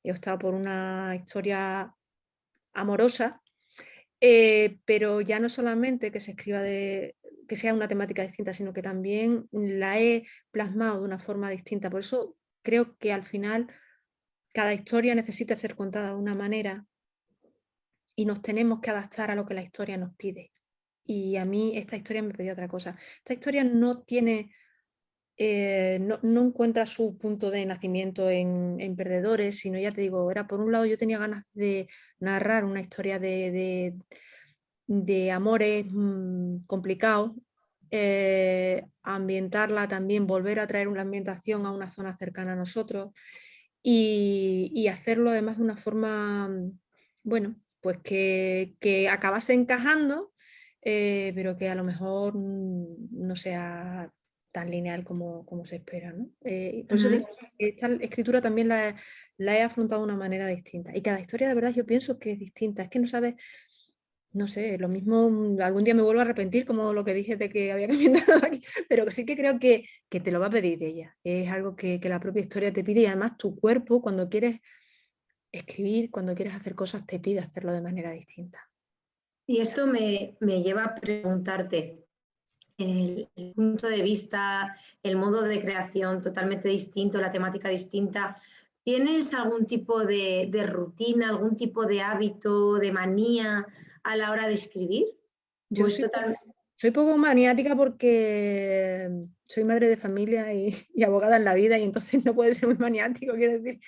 he optado por una historia amorosa, pero ya no solamente que se escriba que sea una temática distinta, sino que también la he plasmado de una forma distinta. Por eso creo que al final cada historia necesita ser contada de una manera y nos tenemos que adaptar a lo que la historia nos pide. Y a mí esta historia me pedía otra cosa. Esta historia no tiene, no encuentra su punto de nacimiento en Perdedores, sino ya te digo, era por un lado yo tenía ganas de narrar una historia de amores complicados, ambientarla también, volver a traer una ambientación a una zona cercana a nosotros y hacerlo además de una forma, bueno, pues que acabase encajando, pero que a lo mejor no sea tan lineal como se espera, ¿no? Por eso digo que esta escritura también la he afrontado de una manera distinta. Y cada historia de verdad yo pienso que es distinta. Es que no sabes, no sé, lo mismo, algún día me vuelvo a arrepentir como lo que dije de que había cambiado aquí, pero sí que creo que te lo va a pedir ella. Es algo que la propia historia te pide y además tu cuerpo cuando quieres escribir, cuando quieres hacer cosas, te pide hacerlo de manera distinta.
Y esto me lleva a preguntarte, el punto de vista, el modo de creación totalmente distinto, la temática distinta. ¿Tienes algún tipo de rutina, algún tipo de hábito, de manía a la hora de escribir? ¿O
Yo
es total?
soy poco maniática porque soy madre de familia y abogada en la vida, y entonces no puede ser muy maniático, quiero decir.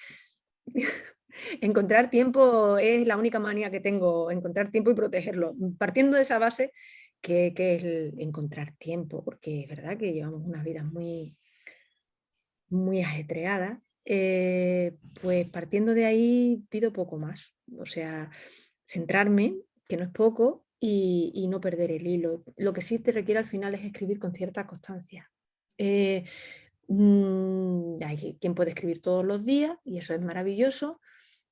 Encontrar tiempo es la única manía que tengo, encontrar tiempo y protegerlo. Partiendo de esa base, que es el encontrar tiempo, porque es verdad que llevamos unas vidas muy, muy ajetreadas, pues partiendo de ahí pido poco más. O sea, centrarme, que no es poco, y no perder el hilo. Lo que sí te requiere al final es escribir con cierta constancia. Hay quien puede escribir todos los días y eso es maravilloso,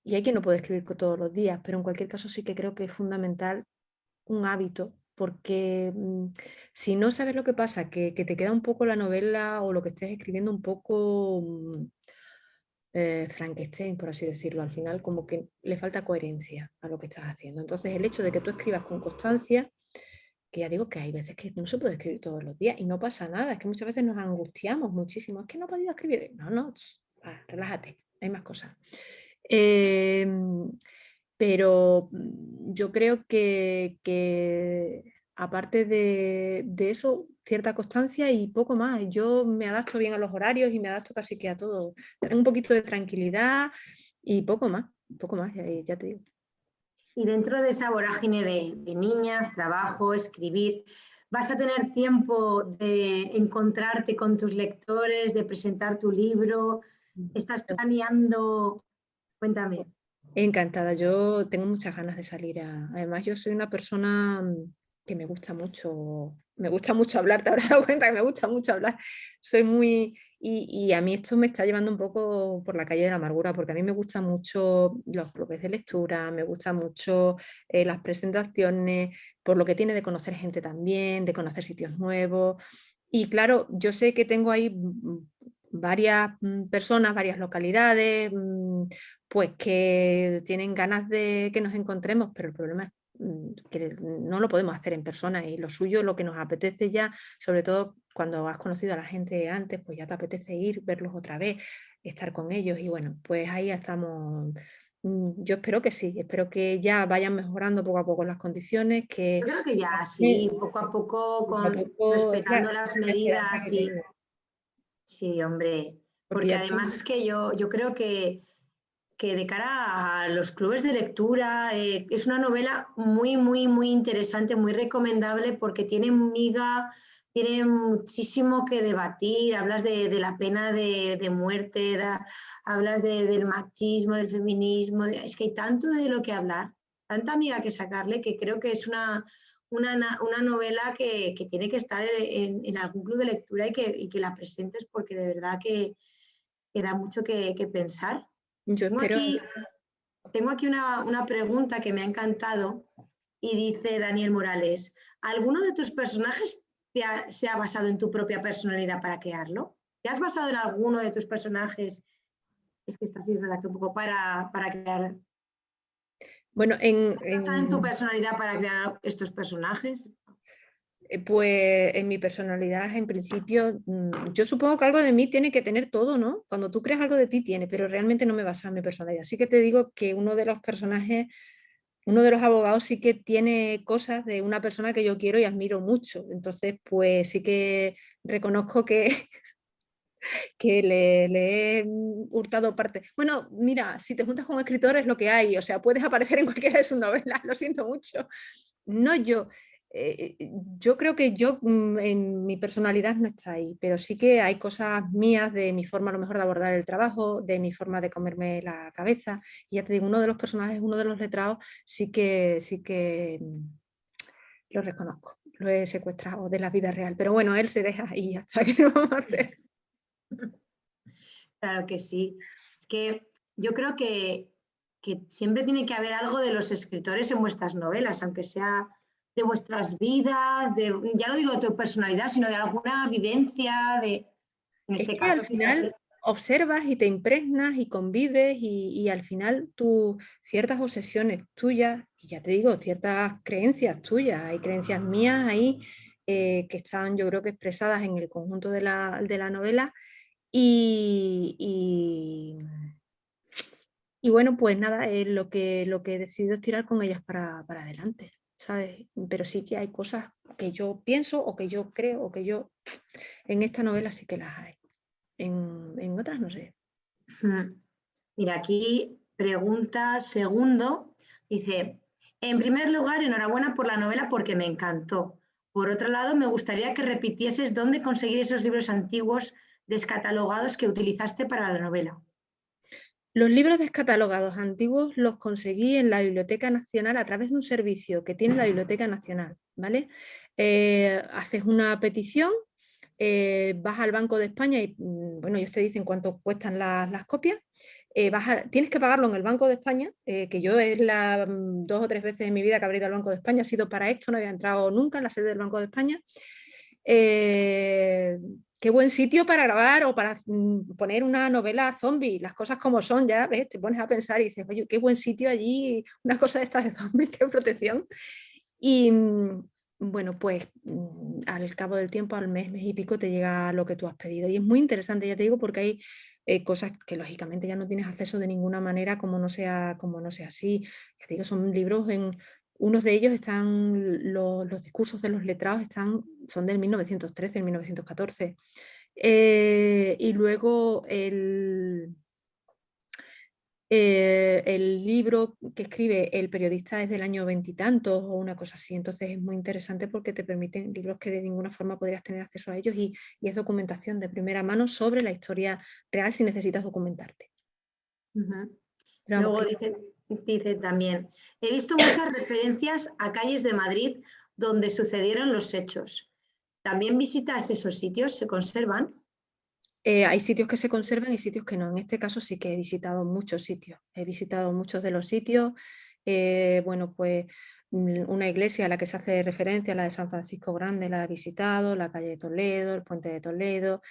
y hay quien no puede escribir todos los días, pero en cualquier caso sí que creo que es fundamental un hábito, porque si no sabes lo que pasa, que te queda un poco la novela o lo que estés escribiendo un poco Frankenstein, por así decirlo, al final como que le falta coherencia a lo que estás haciendo. Entonces el hecho de que tú escribas con constancia, que ya digo que hay veces que no se puede escribir todos los días y no pasa nada, es que muchas veces nos angustiamos muchísimo, es que no he podido escribir, no, relájate, hay más cosas. Pero yo creo que aparte de eso, cierta constancia y poco más. Yo me adapto bien a los horarios y me adapto casi que a todo. Tener un poquito de tranquilidad y poco más, ya te digo.
Y dentro de esa vorágine de niñas, trabajo, escribir, ¿vas a tener tiempo de encontrarte con tus lectores, de presentar tu libro? ¿Estás planeando? Cuéntame.
Encantada, yo tengo muchas ganas de salir además yo soy una persona que me gusta mucho hablar, te habrás dado cuenta que me gusta mucho hablar, soy muy, y a mí esto me está llevando un poco por la calle de la amargura, porque a mí me gustan mucho los clubes de lectura, me gustan mucho las presentaciones, por lo que tiene de conocer gente también, de conocer sitios nuevos, y claro, yo sé que tengo ahí varias personas, varias localidades, pues que tienen ganas de que nos encontremos, pero el problema es que no lo podemos hacer en persona, y lo suyo, lo que nos apetece ya, sobre todo cuando has conocido a la gente antes, pues ya te apetece ir, verlos otra vez, estar con ellos, y bueno, pues ahí estamos. Yo espero que sí, espero que ya vayan mejorando poco a poco las condiciones, que
Yo creo que ya sí, poco a poco,
poco a poco es
respetando las
la esperanza
medidas,
que
sí,
tengo,
sí, hombre.
porque
Porque
ya
además es que yo creo que de cara a los clubes de lectura es una novela muy, muy, muy interesante, muy recomendable porque tiene miga, tiene muchísimo que debatir, hablas de la pena de muerte, hablas del machismo, del feminismo, es que hay tanto de lo que hablar, tanta miga que sacarle que creo que es una novela que tiene que estar en algún club de lectura y que la presentes porque de verdad que da mucho que pensar.
yo
Tengo
espero.
aquí, tengo aquí una pregunta que me ha encantado y dice Daniel Morales, ¿alguno de tus personajes se ha basado en tu propia personalidad para crearlo? ¿Te has basado en alguno de tus personajes? Es que esta sí redacta un poco para crear.
Bueno,
¿Te has basado en tu personalidad para crear estos personajes?
pues en mi personalidad, en principio, yo supongo que algo de mí tiene que tener todo, ¿no? Cuando tú creas algo de ti tiene, pero realmente no me basa en mi personalidad. Así que te digo que uno de los personajes, uno de los abogados sí que tiene cosas de una persona que yo quiero y admiro mucho. Entonces, pues sí que reconozco que, que le he hurtado parte. Bueno, mira, si te juntas con un escritor es lo que hay, o sea, puedes aparecer en cualquiera de sus novelas, lo siento mucho. No yo. Yo creo que yo en mi personalidad no está ahí, pero sí que hay cosas mías de mi forma a lo mejor de abordar el trabajo, de mi forma de comerme la cabeza. Y ya te digo, uno de los personajes, uno de los letrados, sí que lo reconozco, lo he secuestrado de la vida real. Pero bueno, él se deja ahí hasta que no vamos a hacer.
Claro que sí. Es que yo creo que siempre tiene que haber algo de los escritores en vuestras novelas, aunque sea de vuestras vidas, ya no digo de tu personalidad, sino de alguna vivencia, en
Es
este
que al
caso,
final
fíjate.
observas y te impregnas y convives y al final ciertas obsesiones tuyas, y ya te digo, ciertas creencias tuyas, hay creencias mías ahí que están yo creo que expresadas en el conjunto de la novela y Y bueno, pues nada, lo que he decidido es tirar con ellas para adelante, ¿sabes? Pero sí que hay cosas que yo pienso o que yo creo o que yo... En esta novela sí que las hay, en otras no sé.
Mira, aquí pregunta segundo, dice, en primer lugar, enhorabuena por la novela porque me encantó. Por otro lado, me gustaría que repitieses dónde conseguir esos libros antiguos descatalogados que utilizaste para la novela.
Los libros descatalogados antiguos los conseguí en la Biblioteca Nacional a través de un servicio que tiene la Biblioteca Nacional, ¿vale? Haces una petición, vas al Banco de España y, bueno, ellos te dicen cuánto cuestan las copias. Tienes que pagarlo en el Banco de España, que yo es 2 o 3 veces en mi vida que habré ido al Banco de España, ha sido para esto, no había entrado nunca en la sede del Banco de España. Qué buen sitio para grabar o para poner una novela zombie, las cosas como son, ya ves, te pones a pensar y dices, oye, qué buen sitio allí, una cosa de estas de zombies, qué protección. Y bueno, pues al cabo del tiempo, al mes y pico, te llega lo que tú has pedido. Y es muy interesante, ya te digo, porque hay cosas que lógicamente ya no tienes acceso de ninguna manera como no sea así. Ya te digo, son libros unos de ellos están, los discursos de los letrados son del 1913, el 1914. Y luego el libro que escribe el periodista es del año veintitantos o una cosa así, entonces es muy interesante porque te permiten libros que de ninguna forma podrías tener acceso a ellos y es documentación de primera mano sobre la historia real si necesitas documentarte. Pero vamos,
Luego dice también, he visto muchas referencias a calles de Madrid donde sucedieron los hechos. ¿También visitas esos sitios? ¿Se conservan?
Hay sitios que se conservan y sitios que no. En este caso sí que he visitado muchos sitios. He visitado muchos de los sitios. Bueno, pues una iglesia a la que se hace referencia, la de San Francisco Grande, la he visitado, la calle de Toledo, el puente de Toledo.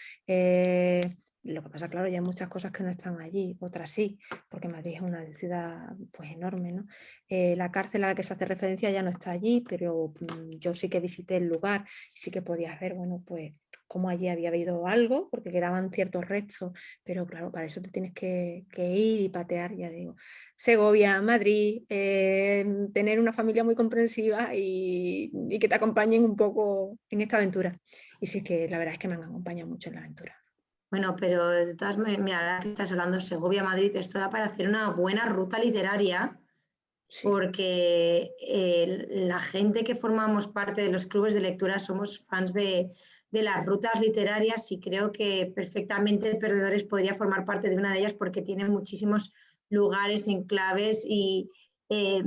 Lo que pasa, claro, ya hay muchas cosas que no están allí, otras sí, porque Madrid es una ciudad pues enorme, ¿no? La cárcel a la que se hace referencia ya no está allí, pero yo sí que visité el lugar y sí que podías ver, bueno, pues cómo allí había habido algo, porque quedaban ciertos restos, pero claro, para eso te tienes que ir y patear, ya digo. Segovia, Madrid, tener una familia muy comprensiva y que te acompañen un poco en esta aventura. Y sí que la verdad es que me han acompañado mucho en la aventura.
Bueno, pero de todas maneras, mira, ahora que estás hablando Segovia-Madrid, esto da para hacer una buena ruta literaria,
Sí.
porque la gente que formamos parte de los clubes de lectura somos fans de las rutas literarias y creo que perfectamente Perdedores podría formar parte de una de ellas porque tiene muchísimos lugares, enclaves y eh,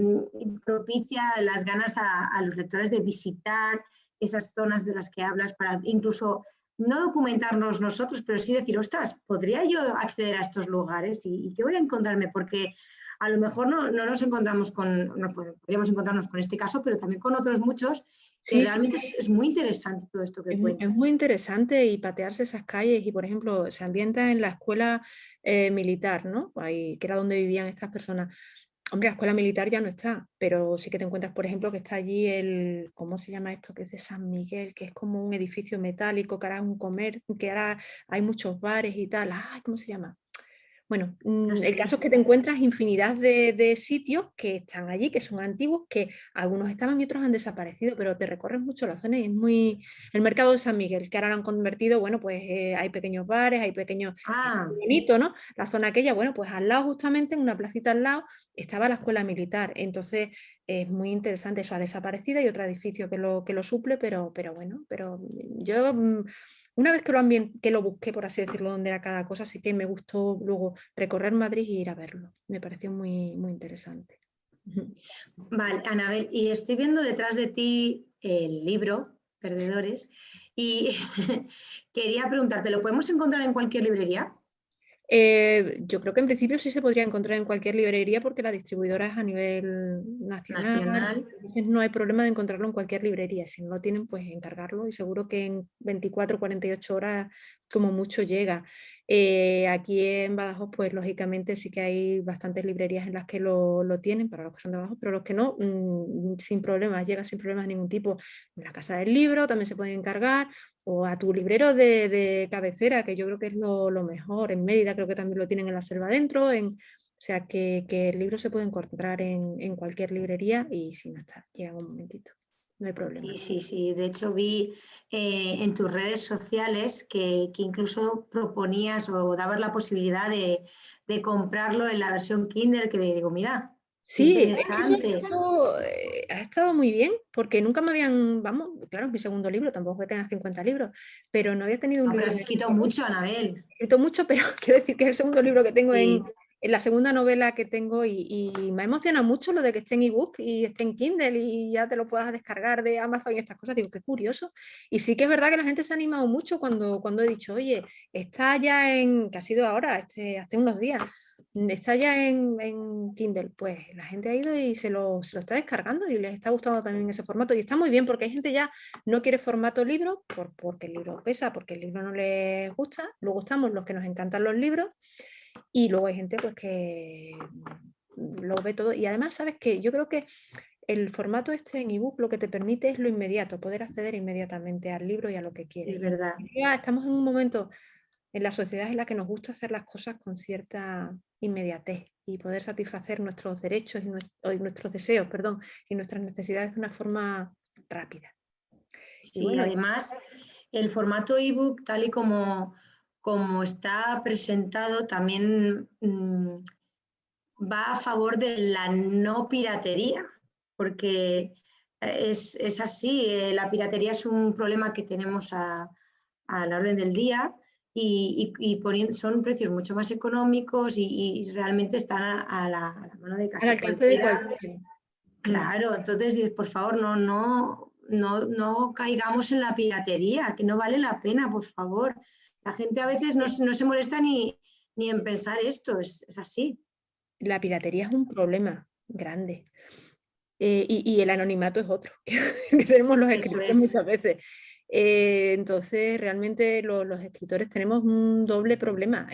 propicia las ganas a los lectores de visitar esas zonas de las que hablas para incluso no documentarnos nosotros, pero sí decir, ostras, ¿podría yo acceder a estos lugares? ¿Y qué voy a encontrarme? Porque a lo mejor no nos encontramos no podríamos encontrarnos con este caso, pero también con otros muchos, que
Sí, sí,
realmente es muy interesante todo esto que
es muy
cuentas.
interesante y patearse esas calles y, por ejemplo, se ambienta en la escuela militar, ¿no? Ahí, que era donde vivían estas personas. Hombre, la escuela militar ya no está, pero sí que te encuentras, por ejemplo, que está allí ¿cómo se llama esto? Que es de San Miguel, que es como un edificio metálico, que ahora es un comer, que ahora hay muchos bares y tal. Ay, ¿cómo se llama? Bueno,
No
el
sé.
caso es que te encuentras infinidad de sitios que están allí, que son antiguos, que algunos estaban y otros han desaparecido, pero te recorres mucho la zona y es muy... El mercado de San Miguel, que ahora lo han convertido, bueno, pues hay pequeños bares, hay pequeños... Es
Ah,
muy bonito, ¿no? La zona aquella, bueno, pues al lado justamente, en una placita al lado, estaba la escuela militar, entonces es muy interesante, eso ha desaparecido, hay otro edificio que lo suple, pero bueno, pero yo... Una vez que lo busqué, por así decirlo, donde era cada cosa, sí que me gustó luego recorrer Madrid y ir a verlo. Me pareció muy, muy interesante.
vale, Anabel, y estoy viendo detrás de ti el libro, Perdedores, y quería preguntarte, ¿lo podemos encontrar en cualquier librería?
Yo creo que en principio sí se podría encontrar en cualquier librería porque la distribuidora es a nivel nacional,
Nacional.
entonces no hay problema de encontrarlo en cualquier librería. Si no lo tienen, pues encargarlo y seguro que en 24 o 48 horas como mucho llega. Aquí en Badajoz, pues lógicamente sí que hay bastantes librerías en las que lo tienen para los que son de Badajoz, pero los que no, sin problemas, llega sin problemas de ningún tipo. En la Casa del Libro también se pueden encargar o a tu librero de cabecera, que yo creo que es lo mejor. En Mérida creo que también lo tienen en la Selva Adentro, sea que el libro se puede encontrar en cualquier librería y si no está, llega un momentito, no hay problema.
Sí, sí, sí. De hecho, vi en tus redes sociales que incluso proponías o dabas la posibilidad de comprarlo en la versión Kindle, que digo, mira, qué
Sí, es que
interesante.
eso ha estado muy bien, porque nunca me habían, vamos, claro, es mi segundo libro, tampoco voy a tener 50 libros, pero no había tenido un
No, pero
libro
has escrito mucho, Anabel.
escrito mucho, pero quiero decir que es el segundo libro que tengo
Sí.
en la segunda novela que tengo y me emociona mucho lo de que esté en ebook y esté en Kindle y ya te lo puedas descargar de Amazon y estas cosas. Digo, qué curioso. Y sí que es verdad que la gente se ha animado mucho cuando he dicho, oye, está ya que ha sido ahora, hace unos días, está ya en Kindle. Pues la gente ha ido y se lo está descargando y les está gustando también ese formato. Y está muy bien porque hay gente ya no quiere formato libro porque el libro pesa, porque el libro no les gusta. Luego estamos los que nos encantan los libros y luego hay gente pues que lo ve todo. Y además, ¿sabes qué? Yo creo que el formato este en ebook lo que te permite es lo inmediato, poder acceder inmediatamente al libro y a lo que quieres.
Es
Y en
verdad.
definitiva, estamos en un momento en la sociedad en la que nos gusta hacer las cosas con cierta inmediatez y poder satisfacer nuestros derechos y nuestros deseos, perdón, y nuestras necesidades de una forma rápida. Y
Sí,
bueno,
además, el formato ebook, tal y como está presentado, también va a favor de la no piratería, porque es así, la piratería es un problema que tenemos a la orden del día y son precios mucho más económicos y realmente están a la mano de
al
casi
alcance de
cualquiera.
cualquiera.
Claro, entonces dices, por favor, no caigamos en la piratería, que no vale la pena, por favor. La gente a veces no se molesta ni en pensar esto, es así.
La piratería es un problema grande. Y el anonimato es otro, que tenemos los
Eso
escritores
es.
muchas veces. Entonces, realmente los escritores tenemos un doble problema.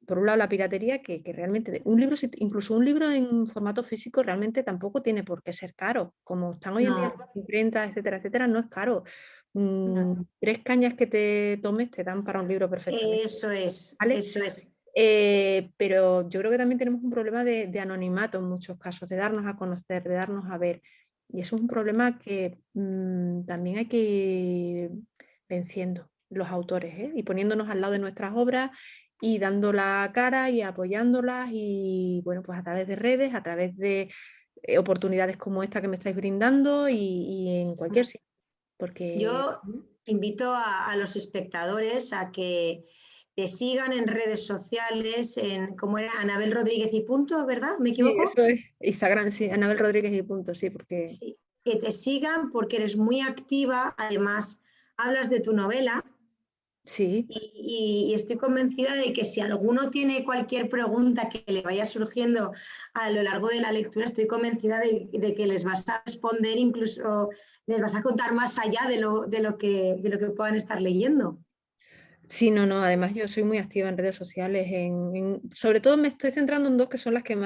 Por un lado, la piratería, que realmente un libro, incluso un libro en formato físico, realmente tampoco tiene por qué ser caro. Como están hoy en día
No,
las imprentas, etcétera, etcétera, no es caro.
no.
3 cañas que te tomes te dan para un libro perfectamente,
Eso es,
¿vale?
eso es.
Pero yo creo que también tenemos un problema de anonimato en muchos casos, de darnos a conocer, de darnos a ver. Y eso es un problema que también hay que ir venciendo los autores, ¿eh? Y poniéndonos al lado de nuestras obras y dando la cara y apoyándolas y bueno, pues a través de redes, a través de oportunidades como esta que me estáis brindando y en cualquier sitio. Porque
Yo invito a los espectadores a que te sigan en redes sociales, como era Anabel Rodríguez y punto, ¿verdad? ¿Me
sí,
equivoco?
eso es Instagram, sí, Anabel Rodríguez y punto, sí, porque
Sí, que te sigan porque eres muy activa, además hablas de tu novela
sí.
y estoy convencida de que si alguno tiene cualquier pregunta que le vaya surgiendo a lo largo de la lectura, estoy convencida de que les vas a responder, incluso les vas a contar más allá de lo que puedan estar leyendo.
Sí, no, no, además yo soy muy activa en redes sociales, sobre todo me estoy centrando en dos que son las que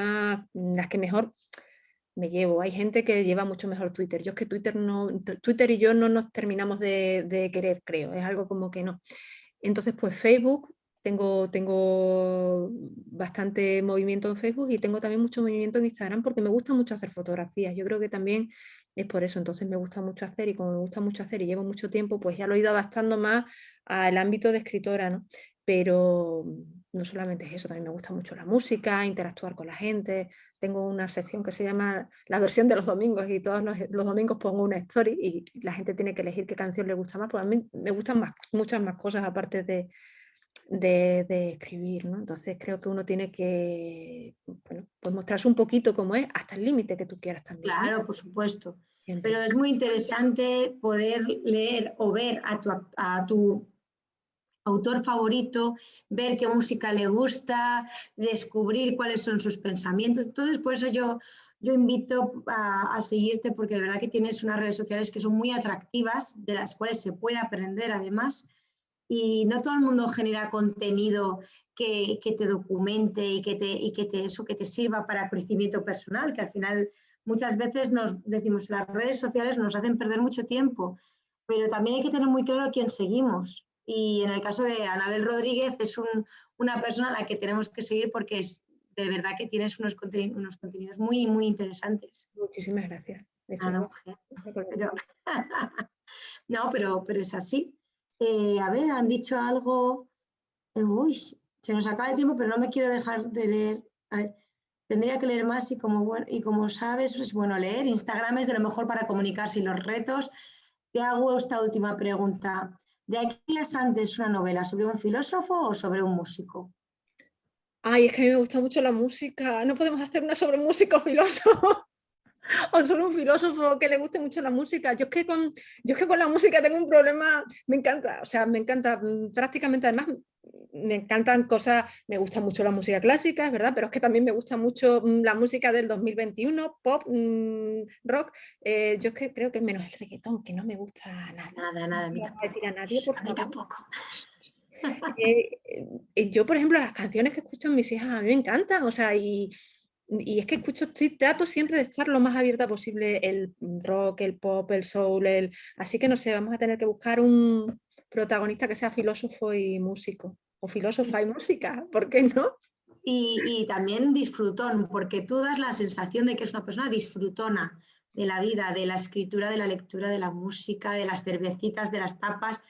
mejor me llevo. Hay gente que lleva mucho mejor Twitter. Yo es que Twitter y yo no nos terminamos de querer, creo. Es algo como que no. Entonces, pues Facebook, tengo bastante movimiento en Facebook y tengo también mucho movimiento en Instagram porque me gusta mucho hacer fotografías. Yo creo que también es por eso. Entonces me gusta mucho hacer y como me gusta mucho hacer y llevo mucho tiempo, pues ya lo he ido adaptando más al ámbito de escritora, ¿no? Pero no solamente es eso, también me gusta mucho la música, interactuar con la gente. Tengo una sección que se llama La versión de los domingos y todos los domingos pongo una story y la gente tiene que elegir qué canción le gusta más. Pues a mí me gustan muchas más cosas aparte de escribir, ¿no? Entonces creo que uno tiene que, bueno, pues mostrarse un poquito como es, hasta el límite que tú quieras también, ¿no?
Claro, por supuesto. Pero
Siempre.
es muy interesante poder leer o ver a tu autor favorito, ver qué música le gusta, descubrir cuáles son sus pensamientos. Entonces, por eso yo invito a seguirte porque de verdad que tienes unas redes sociales que son muy atractivas, de las cuales se puede aprender además. Y no todo el mundo genera contenido que te documente y que te sirva para crecimiento personal, que al final muchas veces nos decimos las redes sociales nos hacen perder mucho tiempo, pero también hay que tener muy claro a quién seguimos. Y en el caso de Anabel Rodríguez es una persona a la que tenemos que seguir porque de verdad que tienes unos contenidos muy, muy interesantes.
Muchísimas gracias.
Nada, mujer. Pero, no, pero es así. A ver, han dicho algo. Uy, se nos acaba el tiempo, pero no me quiero dejar de leer. A ver, tendría que leer más y como sabes, es bueno leer. Instagram es de lo mejor para comunicarse y los retos. Te hago esta última pregunta. ¿De aquí a antes una novela sobre un filósofo o sobre un músico?
Ay, es que a mí me gusta mucho la música. No podemos hacer una sobre un músico filósofo. O sobre un filósofo que le guste mucho la música. Yo es que con la música tengo un problema, me encanta, o sea, me encanta prácticamente, además, me encantan cosas, me gusta mucho la música clásica, es verdad, pero es que también me gusta mucho la música del 2021, pop, rock. Yo es que creo que menos el reggaetón, que no me gusta nada.
Nada, a mí
No
tampoco.
voy a decir a nadie, por
A mí
favor.
tampoco.
Yo, por ejemplo, las canciones que escuchan mis hijas a mí me encantan, o sea, y es que trato siempre de estar lo más abierta posible, el rock, el pop, el soul, así que no sé, vamos a tener que buscar un protagonista que sea filósofo y músico, o filósofa y música, ¿por qué no?
Y también disfrutón, porque tú das la sensación de que es una persona disfrutona de la vida, de la escritura, de la lectura, de la música, de las cervecitas, de las tapas.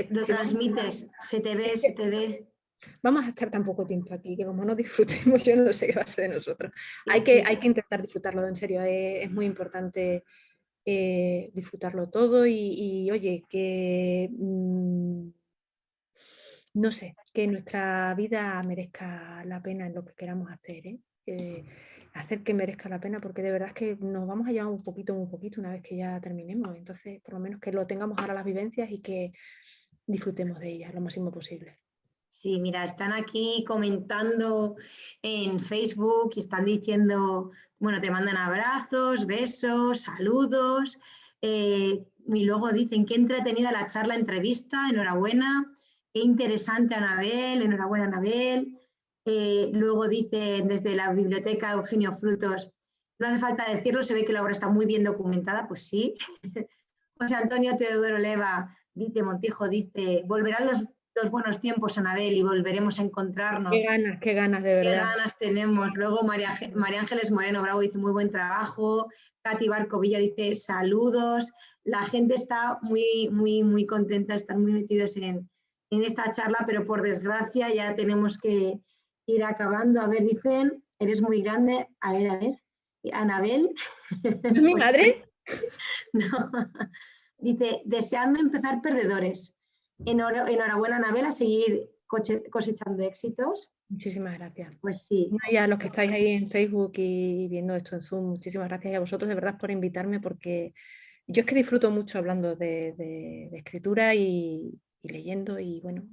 Lo transmites, se te ve.
Vamos a estar tan poco tiempo aquí que como no disfrutemos, yo no sé qué va a ser de nosotros.
Sí,
Hay
sí.
que intentar disfrutarlo, en serio, es muy importante disfrutarlo todo y oye, que no sé, que nuestra vida merezca la pena en lo que queramos hacer, hacer que merezca la pena, porque de verdad es que nos vamos a llevar un poquito una vez que ya terminemos. Entonces, por lo menos que lo tengamos ahora las vivencias y que disfrutemos de ellas lo máximo posible.
Sí, mira, están aquí comentando en Facebook y están diciendo, bueno, te mandan abrazos, besos, saludos, y luego dicen qué entretenida la charla, entrevista, enhorabuena, qué interesante Anabel, enhorabuena Anabel. Luego dicen desde la biblioteca Eugenio Frutos, no hace falta decirlo, se ve que la obra está muy bien documentada, pues sí. José Antonio Teodoro Leva, dice Montijo, dice, volverán los buenos tiempos, Anabel, y volveremos a encontrarnos.
Qué ganas, de
Qué
verdad.
ganas tenemos. Luego María Ángeles Moreno Bravo dice muy buen trabajo. Katy Barcovilla dice saludos. La gente está muy contenta, están muy metidos en esta charla, pero por desgracia ya tenemos que ir acabando. A ver, dicen, eres muy grande. A ver. Anabel.
¿No es mi
Pues
madre?
no. Dice, deseando empezar perdedores. Enhorabuena, Anabel, a seguir cosechando éxitos.
Muchísimas gracias.
Pues sí.
Y a los que estáis ahí en Facebook y viendo esto en Zoom, muchísimas gracias y a vosotros de verdad por invitarme, porque yo es que disfruto mucho hablando de escritura y leyendo y bueno,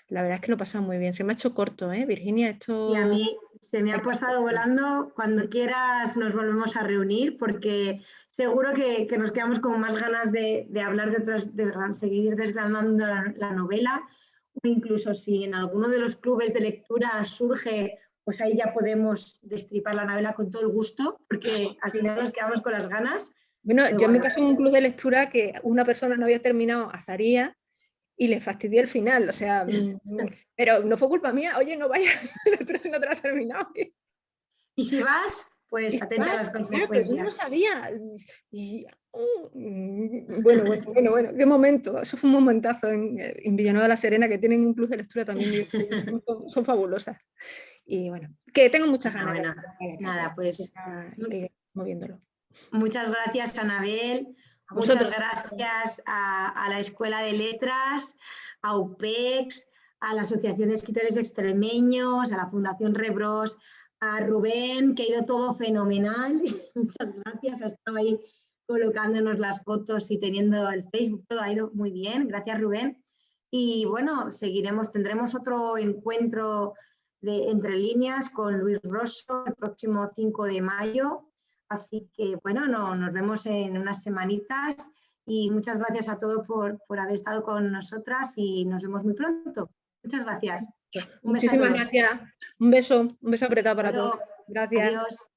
la verdad es que lo he pasado muy bien. Se me ha hecho corto, Virginia,
Y a
esto...
mí se me ha pasado volando. Cuando quieras nos volvemos a reunir porque seguro que nos quedamos con más ganas de hablar de seguir desgranando la novela, o incluso si en alguno de los clubes de lectura surge, pues ahí ya podemos destripar la novela con todo el gusto, porque al final nos quedamos con las ganas.
Bueno,
Pero
yo me
bueno,
pasé en un club de lectura que una persona no había terminado Azaría y le fastidié el final, o sea, pero no fue culpa mía, oye, no vayas, no te lo has terminado.
y si vas, pues atenta a las
Claro, pero yo no lo
consecuencias.
sabía. Bueno, qué momento. Eso fue un momentazo en Villanueva de la Serena, que tienen un club de lectura también, son fabulosas. Y bueno, que tengo muchas ganas de
Nada, pues
ir moviéndolo.
muchas gracias, Anabel.
A
Muchas
vosotros.
gracias a la Escuela de Letras, a UPEX, a la Asociación de Escritores Extremeños, a la Fundación Rebros, a Rubén, que ha ido todo fenomenal. Muchas gracias, ha estado ahí colocándonos las fotos y teniendo el Facebook, todo ha ido muy bien. Gracias, Rubén. Y bueno, tendremos otro encuentro de Entre Líneas con Luis Rosso el próximo 5 de mayo. Así que bueno, nos vemos en unas semanitas y muchas gracias a todos por haber estado con nosotras y nos vemos muy pronto. Muchas gracias. Un beso a
Muchísimas
todos.
gracias. Un beso apretado para todos. Gracias.
Adiós.